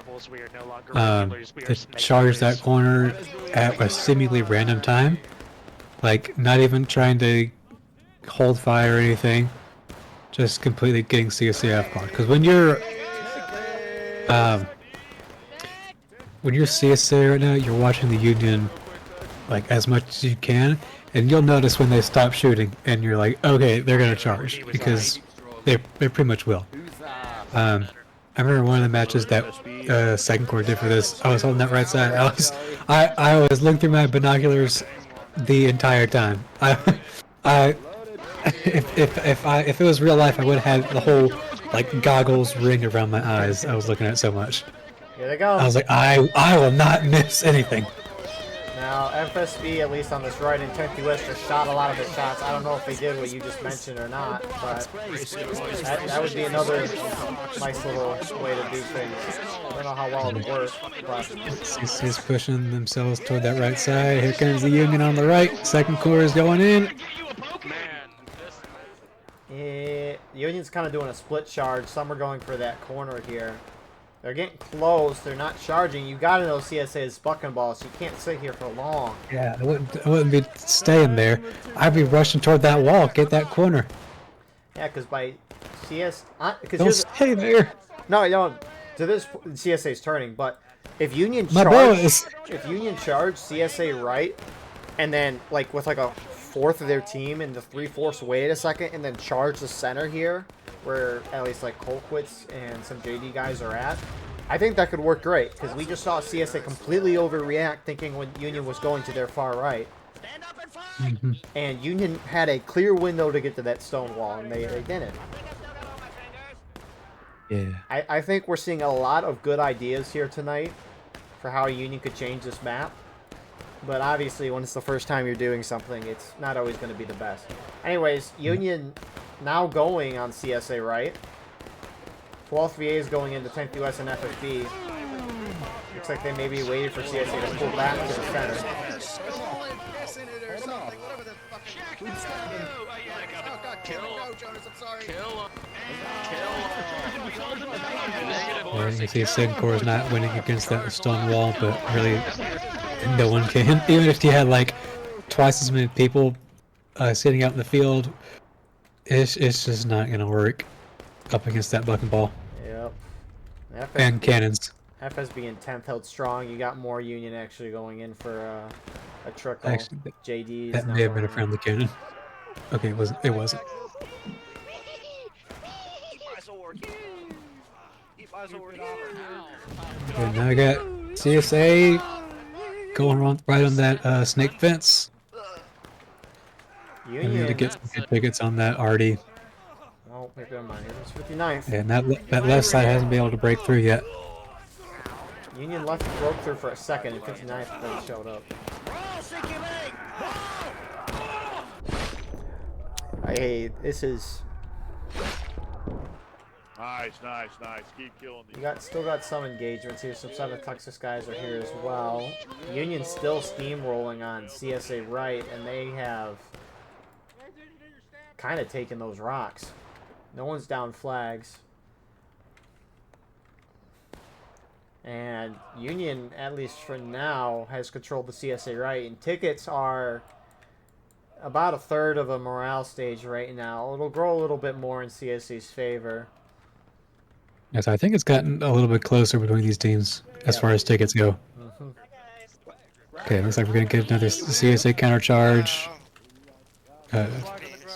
to charge that corner at a seemingly random time, like not even trying to hold fire or anything, just completely getting CSA off guard. Because when you're CSA right now, you're watching the Union like as much as you can, and you'll notice when they stop shooting, and you're like, okay, they're gonna charge because they pretty much will. I remember one of the matches that second quarter did for this. I was holding that right side. I was looking through my binoculars the entire time. I if it was real life, I would have had the whole like goggles ring around my eyes. I was looking at it so much. Here they go. I was like, I will not miss anything. Now, FSB, at least on this right in 10th US, just shot a lot of the shots. I don't know if they did what you just mentioned or not, but that would be another nice little way to do things. I don't know how well it would work, but... CC's pushing themselves toward that right side. Here comes the Union on the right. Second quarter is going in. The Union's kind of doing a split charge. Some are going for that corner here. They're getting close. They're not charging. You gotta know CSA is bucking balls. You can't sit here for long. Yeah, I wouldn't be staying there. I'd be rushing toward that wall. Get that corner. Yeah, because by CS... Don't stay there. No, no. To this, CSA's turning, but if Union My charge... boys. If Union charge CSA right, and then, like, with, like, a fourth of their team and the 3/4 wait a second, and then charge the center here, where at least, like, Colquitt's and some JD guys are at, I think that could work great, because we just saw CSA completely overreact thinking when Union was going to their far right. And Union had a clear window to get to that stone wall, and they didn't. Yeah. I think we're seeing a lot of good ideas here tonight for how Union could change this map. But obviously, when it's the first time you're doing something, it's not always going to be the best. Anyways, Union now going on CSA right. 12th VA is going into 10th US and FFB. Looks like they may be waiting for CSA to pull back to the center. Yeah, you can see second core is not winning against that stone wall, but really no one can. Even if you had like twice as many people sitting out in the field, it's just not gonna work up against that bucking ball. Yep. And cannons. FSB in 10th held strong. You got more Union actually going in for a trickle. Actually, JD that may have been a friendly cannon. Okay, it wasn't. It wasn't. Okay, now I got CSA going on right on that snake fence. I need to get some good tickets on that already. Oh, never mind. It's 59th. And that left side hasn't been able to break through yet. Union left broke through for a second, and 59th then showed up. Hey, this is... Nice, nice, nice. Keep killing these. Still got some engagements here. Some Southern Texas guys are here as well. Union's still steamrolling on CSA right, and they have kind of taken those rocks. No one's down flags. And Union, at least for now, has controlled the CSA right, and tickets are about a third of a morale stage right now. It'll grow a little bit more in CSA's favor. Yes, I think it's gotten a little bit closer between these teams as far as tickets go. Okay, looks like we're gonna get another CSA countercharge.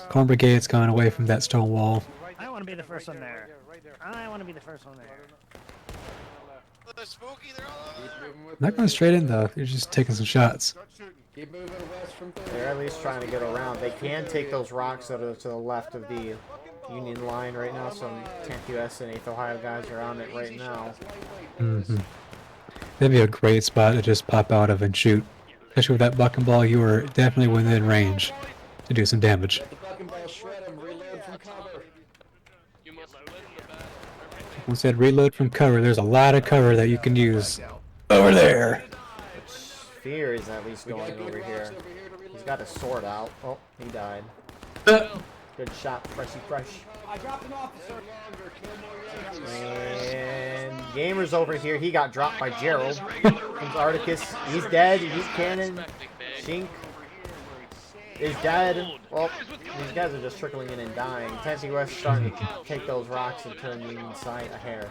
Corn Brigade's gone away from that stone wall. I want to be the first one there. I want to be the first one there. They're spooky, they're all over. Not going straight in though. They're just taking some shots. Keep moving west from They're at least trying to get around. They can take those rocks that are to the left of the Union line right now. Some 10th US and 8th Ohio guys are on it right now. That'd be a great spot to just pop out of and shoot. Especially with that bucking ball, you are definitely within range to do some damage. Once said reload from cover, there's a lot of cover that you can use over there. Fear is at least going over here. He's got his sword out. Oh, he died. Good shot, Freshy Fresh. I dropped an officer. And Gamer's over here. He got dropped by Gerald. Comes Articus. He's dead. He's cannon. Shink is dead. Well, these guys are just trickling in and dying. Tennessee West starting to take those rocks and turn Union side a hair.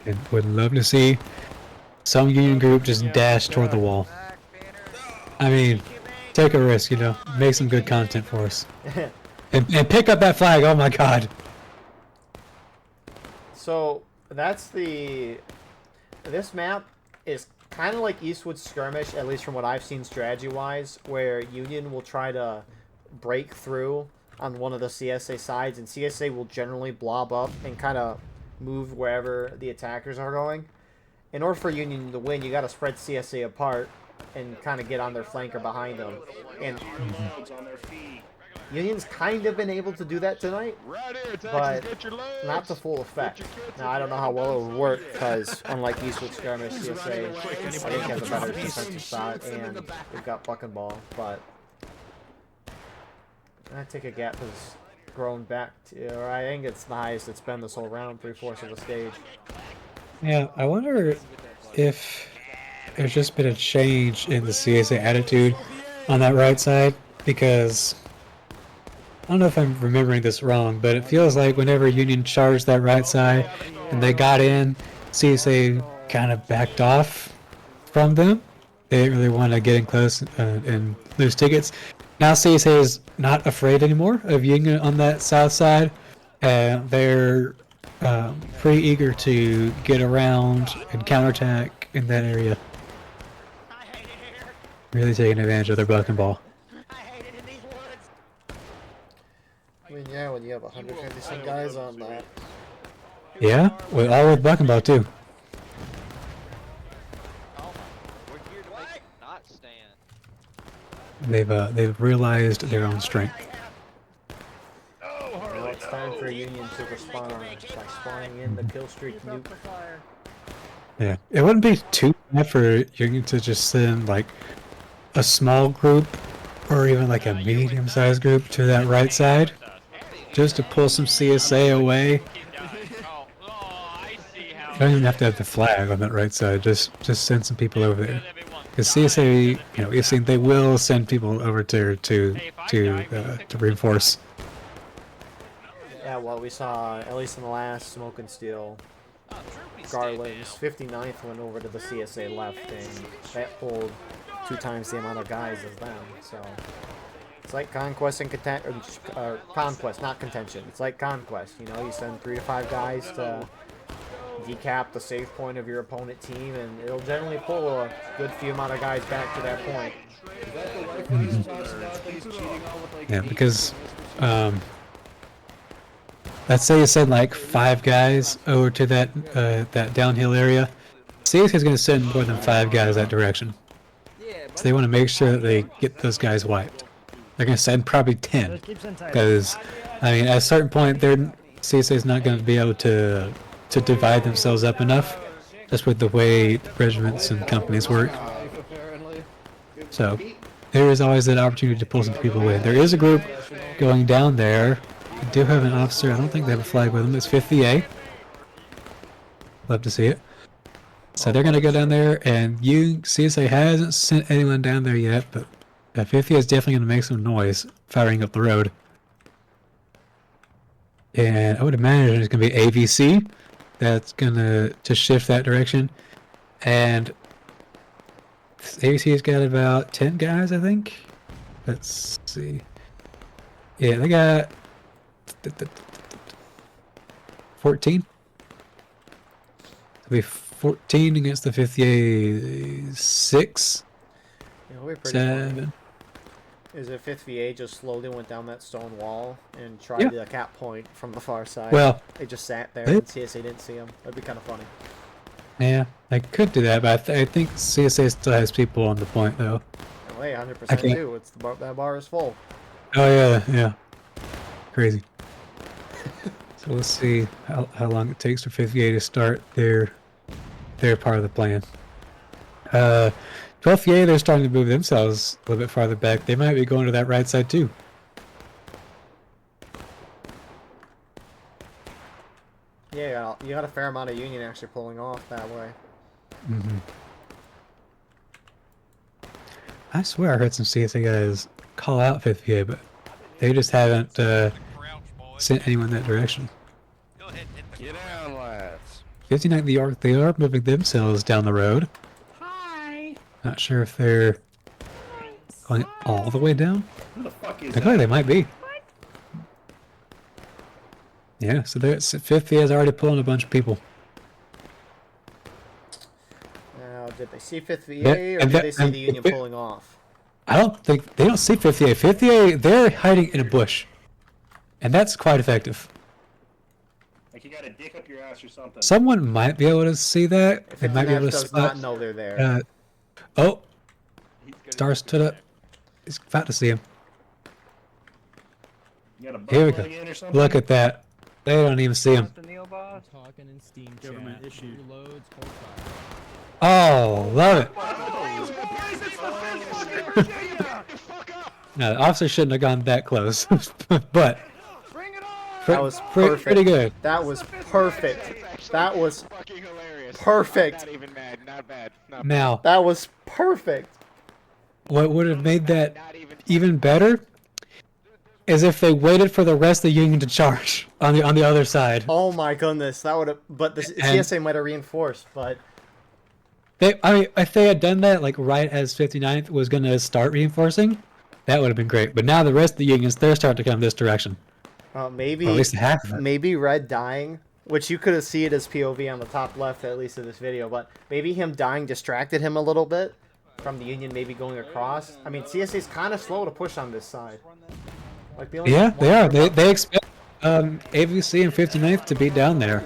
And would love to see some Union group just dash toward the wall. I mean, take a risk, you know. Make some good content for us. And pick up that flag. Oh my god. So that's this map is kind of like Eastwood Skirmish, at least from what I've seen strategy-wise, where Union will try to break through on one of the CSA sides, and CSA will generally blob up and kind of move wherever the attackers are going. In order for Union to win, you got to spread CSA apart and kind of get on their flank or behind them. And Union's kind of been able to do that tonight, but not to full effect. Now, I don't know how well it would work, because unlike Eastwood Skirmish, CSA, I think, has a better defensive side, and we've got Buck and Ball, but I take a gap has grown back to, or I think it's the highest it's been this whole round, 3/4 of the stage. Yeah, I wonder if there's just been a change in the CSA attitude on that right side, because I don't know if I'm remembering this wrong, but it feels like whenever Union charged that right side and they got in, CSA kind of backed off from them. They didn't really want to get in close and lose tickets. Now CSA is not afraid anymore of Union on that south side, and they're pretty eager to get around and counterattack in that area. Really taking advantage of their buck and ball. I mean, yeah, when you have 150-some guys on that. Yeah, all with buck and ball too. They've realized their own strength. Well, it's time for Union to respond by spawning in the kill streak nuke. Yeah, it wouldn't be too bad for Union to just send like a small group or even like a medium-sized group to that right side, just to pull some CSA away. You don't even have to have the flag on that right side. Just send some people over there. Because CSA, you know, we've seen they will send people over there to reinforce. Yeah, well, we saw, at least in the last Smoke and Steel, Garland's 59th went over to the CSA left, and that pulled 2 times the amount of guys as them. So it's like Conquest and Conquest, not Contention. It's like Conquest. You know, you send 3 to 5 guys to decap the save point of your opponent team, and it'll generally pull a good few amount of guys back to that point. Yeah, because let's say you send like 5 guys over to that downhill area. CSK is going to send more than 5 guys that direction. So they want to make sure that they get those guys wiped. They're going to send probably 10, because I mean, at a certain point, CSA is not going to be able to divide themselves up enough, just with the way regiments and companies work. So there is always that opportunity to pull some people away. There is a group going down there. I do have an officer. I don't think they have a flag with them. It's 50A. Love to see it. So they're going to go down there, and CSA hasn't sent anyone down there yet, but 50A is definitely going to make some noise firing up the road. And I would imagine it's going to be AVC that's going to shift that direction. And AVC's got about 10 guys, I think. Let's see. Yeah, they got 14. It'll be 14 against the 50A 6. It'll be pretty 7. Funny. Is it 50A just slowly went down that stone wall and tried the cap point from the far side? Well, they just sat there and CSA didn't see them. That'd be kind of funny. Yeah, I could do that, but I think CSA still has people on the point, though. Oh, hey, 100% do. It's that bar is full. Oh yeah. Crazy. So let's see how long it takes for 50A to start their part of the plan. 12A, they're starting to move themselves a little bit farther back. They might be going to that right side too. Yeah, you got a fair amount of Union actually pulling off that way. I swear I heard some CSA guys call out 50A, but they just haven't sent anyone that direction. Get down, lads. 59 New York, they are moving themselves down the road. Not sure if they're Going all the way down? Who the fuck is Look like that? they might be. Yeah, so there's 50 is already pulling a bunch of people. Now, did they see 5th VA Yeah, or and did that- they see and the Union if it- pulling off? I don't think they don't see 50A. 50A, they're hiding in a bush, and that's quite effective. Like you got a dick up your ass or something. Someone might be able to see that. If They might be able to does spot. not know they're there. Oh, Star stood up. He's about to see him. You got a butt Here we plug go. in or something? Look at that. They don't even see him. Talking in Steam Government chat. issue. Reloads, hold fire. Oh, love it. No, the officer shouldn't have gone that close, but That was perfect. pretty good. That was perfect. That was Fucking hilarious. perfect. Not even mad. Not bad. Not Now, That was perfect. what would have made that Not even. even better is if they waited for the rest of the Union to charge on the other side. Oh my goodness, that would have. But the And- CSA might have reinforced. But I mean, if they had done that like right as 59th was going to start reinforcing, that would have been great. But now the rest of the Unions, they're starting to come this direction. maybe Or at least half of it. maybe Red dying, which you could have seen it as POV on the top left at least of this video. But maybe him dying distracted him a little bit from the Union maybe going across. I mean, CSA's kind of slow to push on this side. Like the only Yeah, one they are. they're They expect AVC and 59th to be down there,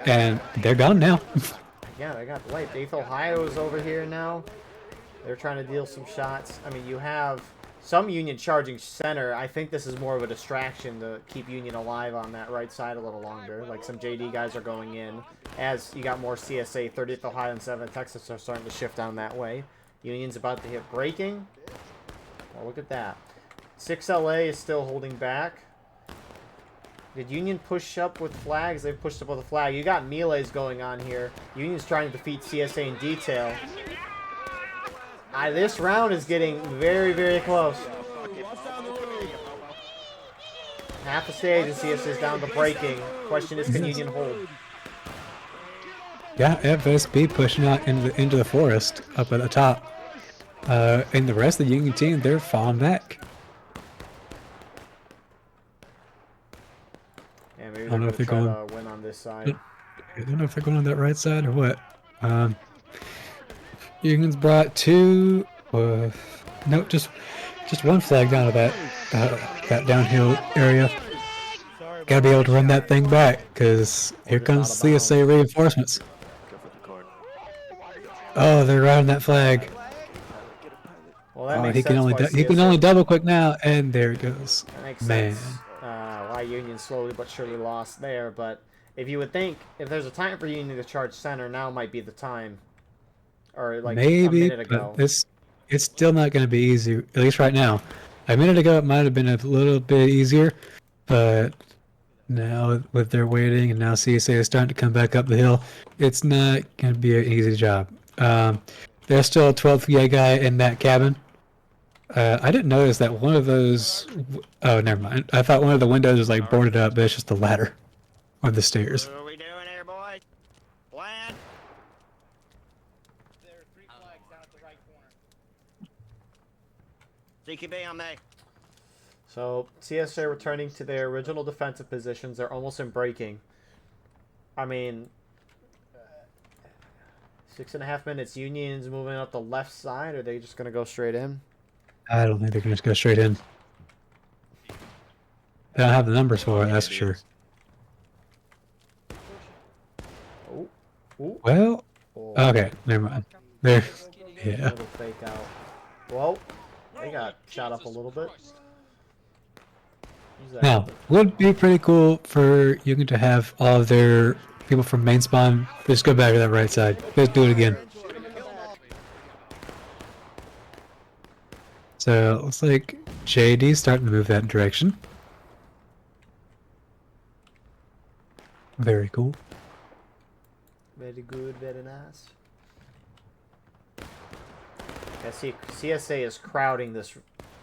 and they're gone now. Yeah, they got light. 8th Ohio is over here now. They're trying to deal some shots. I mean, you have some Union charging center. I think this is more of a distraction to keep Union alive on that right side a little longer. Like some JD guys are going in. As you got more CSA, 30th Ohio and 7th Texas are starting to shift down that way. Union's about to hit braking. Well, look at that. 6 LA is still holding back. Did Union push up with flags? They've pushed up with a flag. You got melees going on here. Union's trying to defeat CSA in detail. This round is getting very, very close. Half a stage and CSA is down to braking. Question is, can Union hold? Yeah, FSB pushing out into the forest up at the top. And the rest of the Union team, they're falling back. Yeah, maybe I don't know they're if they're going to going- try to win on this side. I don't know if they're going on that right side or what. Union's brought two. No, just one flag down to that downhill area. Gotta be able to run that thing back, because here comes CSA reinforcements. Oh, they're riding that flag. Well, that Oh, makes he can sense only why he can CSA only double quick now, and there it goes. That makes Man. sense. Why Union slowly but surely lost there, but if you would think if there's a time for Union to charge center, now might be the time. Or like a Maybe, minute ago. but it's still not going to be easy, at least right now. A minute ago, it might have been a little bit easier, but now with their waiting and now CSA is starting to come back up the hill, it's not going to be an easy job. There's still a 12th VA guy in that cabin. I didn't notice that one of those. Oh, never mind. I thought one of the windows was like boarded up, but it's just the ladder or the stairs. What are we doing here, boys? Plan? There are 3 flags down at the right corner. CQB on me. So CSA returning to their original defensive positions. They're almost in breaking. I mean, 6.5 minutes. Union's moving up the left side. Or are they just gonna go straight in? I don't think they're going to just go straight in. They don't have the numbers for it, that's for sure. Oh, ooh. Well, Oh, okay, never mind. There, yeah. little fake out. Well, they got shot up a little bit. Use that Now, would be pretty cool for Union to have all of their people from main spawn just go back to that right side. Let's do it again. So it looks like JD's starting to move that direction. Very cool. Very good, very nice. Yeah, see, CSA is crowding this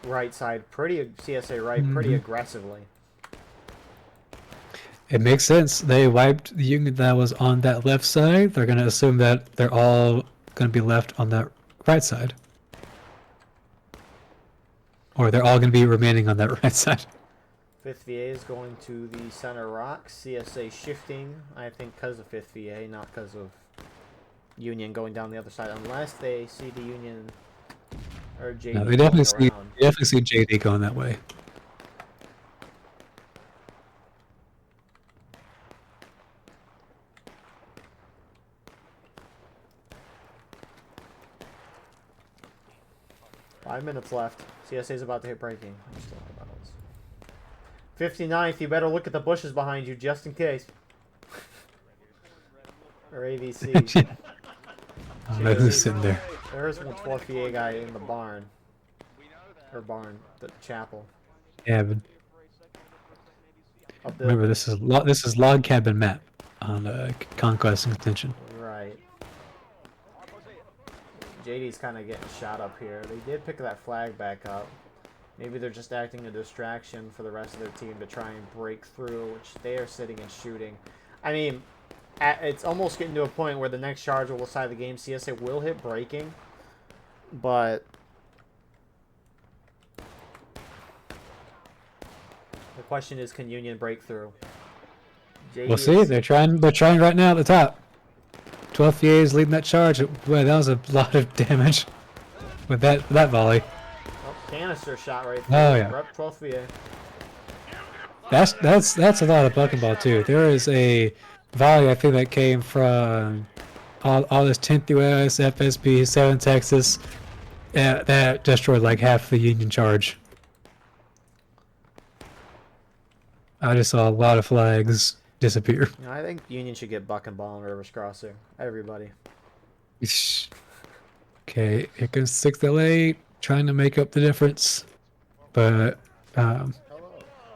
right side CSA right pretty aggressively. It makes sense. They wiped the Union that was on that left side. They're going to assume that they're all going to be left on that right side. or they're all going to be remaining on that right side. 5th VA is going to the center rock. CSA shifting, I think, because of 5th VA, not because of Union going down the other side, unless they see the Union or JD No, they definitely going around. see JD going that way. 5 minutes left. CSA's about to hit breaking. I'm still on battles. 59th, you better look at the bushes behind you just in case. Or AVC. I don't know who's sitting there. There's one 12th VA guy in the barn. Or barn, the chapel. Cabin. Up the, Remember, this is log cabin map on Conquest and Contention. right. JD's kind of getting shot up here. They did pick that flag back up. Maybe they're just acting a distraction for the rest of their team to try and break through, which they are sitting and shooting. I mean, it's almost getting to a point where the next charge will decide the game. CSA will hit breaking, but the question is, can Union break through? We'll see. They're trying right now at the top. 12th VA is leading that charge. Boy, that was a lot of damage with that volley. Oh, canister shot right Oh, there. yeah. Rep 12th VA. That's a lot of bucking ball too. There is a volley I think that came from all this 10th US, FSB, 7 Texas. That destroyed like half the Union charge. I just saw a lot of flags disappear. You know, I think Union should get buck and ball in Rivers Crossing. Everybody. Okay, here comes 6L8 trying to make up the difference, but I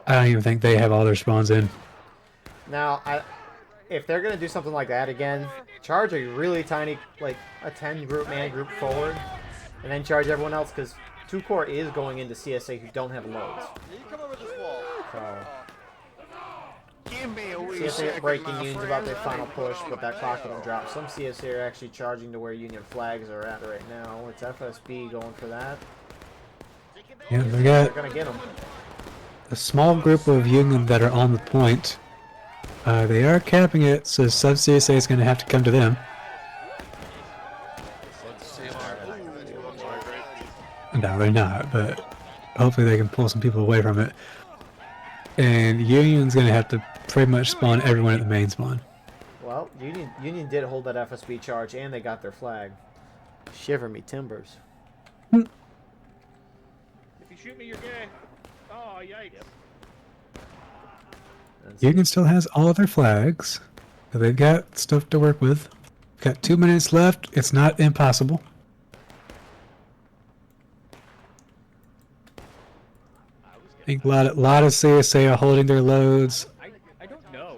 don't even think they have all their spawns in. Now, if they're going to do something like that again, charge a really tiny, like a 10 man group forward, and then charge everyone else, because 2 Corps is going into CSA who don't have loads. So, CSA breaking Union's about their final push, but that clock will drop. Some CSA are actually charging to where Union flags are at right now. It's FSB going for that. Yeah, they They're got going to get them. a small group of Union that are on the point. They are capping it, so some CSA is going to have to come to them. No, they're not, but hopefully they can pull some people away from it. And Union's going to have to pretty much spawn everyone at the main spawn. Well, Union did hold that FSB charge, and they got their flag. Shiver me timbers. If you shoot me, you're gay. Oh, yikes. Union still has all their flags. So they've got stuff to work with. Got 2 minutes left. It's not impossible. I think a lot of CSA are holding their loads. I don't know.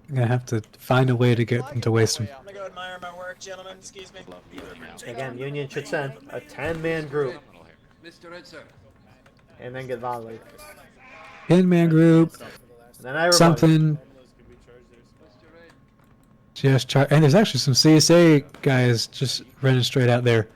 I'm gonna have to find a way to get them to waste them. I'm gonna go admire my work, gentlemen. Excuse me. Again, Union should send a 10-man group Mr. Red, sir. and then get volleyed. 10-man group, And then everybody. something. Just try, and there's actually some CSA guys just running straight out there.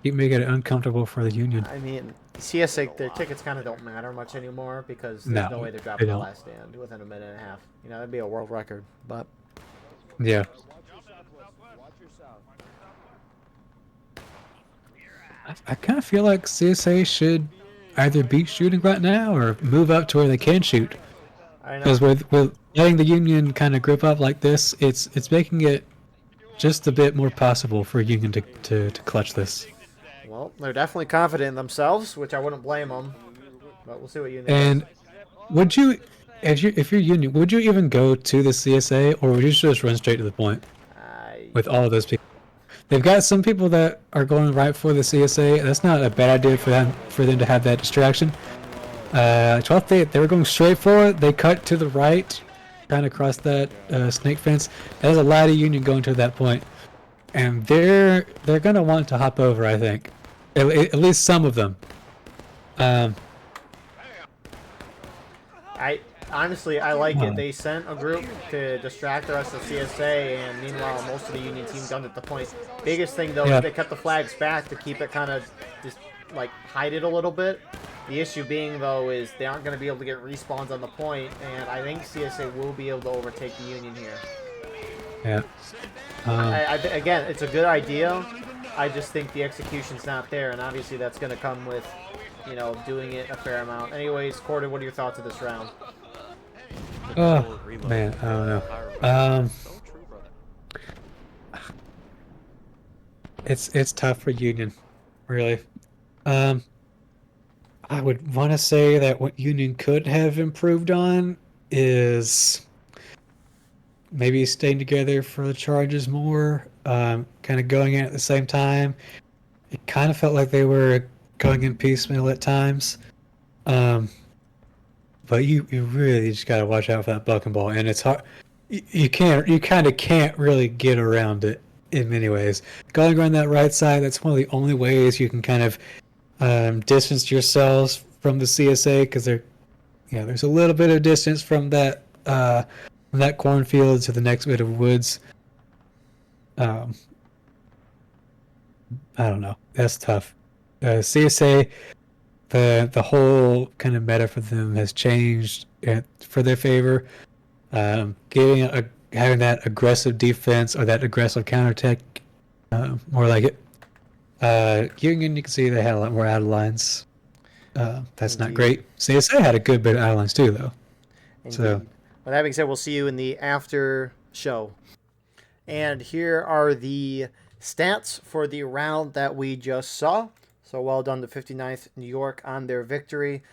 Keep making it uncomfortable for the Union. I mean, CSA, their tickets kind of don't matter much anymore because there's no way they're dropping they the don't. last stand within a minute and a half. You know, that'd be a world record. But Yeah. I kind of feel like CSA should either beat shooting right now or move up to where they can shoot. I know. Because with letting the Union kind of grip up like this, it's making it just a bit more possible for Union to clutch this. Well, they're definitely confident in themselves, which I wouldn't blame them. But we'll see what Union And does. would you, if you're Union, would you even go to the CSA or would you just run straight to the point with all of those people? They've got some people that are going right for the CSA. That's not a bad idea for them to have that distraction. 12th, they were going straight for it. They cut to the right, kind of across that snake fence. There's a lot of Union going to that point, and they're gonna want to hop over. I think, at least some of them. honestly, I like it. They sent a group to distract the rest of CSA, and meanwhile, most of the Union team done at the point. Biggest thing, though, is they kept the flags back to keep it kind of just, like, hide it a little bit. The issue being, though, is they aren't going to be able to get respawns on the point, and I think CSA will be able to overtake the Union here. Yeah. Again, it's a good idea. I just think the execution's not there, and obviously that's going to come with, you know, doing it a fair amount. Anyways, Corden, what are your thoughts of this round? Oh, man, I don't know. It's tough for Union, really. I would want to say that what Union could have improved on is maybe staying together for the charges more, kind of going in at the same time. It kind of felt like they were going in piecemeal at times. But you really just gotta watch out for that bucking ball, and it's hard. You kind of can't really get around it in many ways. Going around that right side, that's one of the only ways you can kind of distance yourselves from the CSA, because there's a little bit of distance from that cornfield to the next bit of woods. I don't know. That's tough. CSA, the whole kind of meta for them has changed for their favor. Having that aggressive defense or that aggressive counterattack, more like it. Union, you can see they had a lot more out of lines. That's Indeed. not great. CSA had a good bit of out of lines too, though. Indeed. So, with that being said, we'll see you in the after show. And here are the stats for the round that we just saw. So well done to 59th New York on their victory.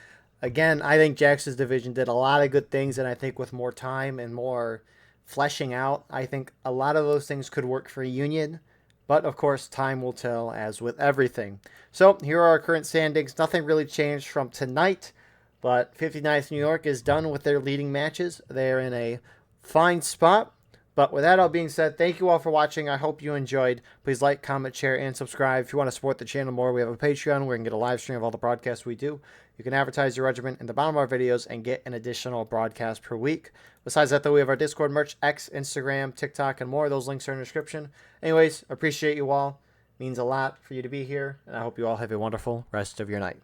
Again, I think Jackson's division did a lot of good things, and I think with more time and more fleshing out, I think a lot of those things could work for Union. But, of course, time will tell, as with everything. So, here are our current standings. Nothing really changed from tonight, but 59th New York is done with their leading matches. They're in a fine spot. But with that all being said, thank you all for watching. I hope you enjoyed. Please like, comment, share, and subscribe. If you want to support the channel more, we have a Patreon where you can get a live stream of all the broadcasts we do. You can advertise your regiment in the bottom of our videos and get an additional broadcast per week. Besides that, though, we have our Discord merch, X, Instagram, TikTok, and more. Those links are in the description. Anyways, appreciate you all. It means a lot for you to be here, and I hope you all have a wonderful rest of your night.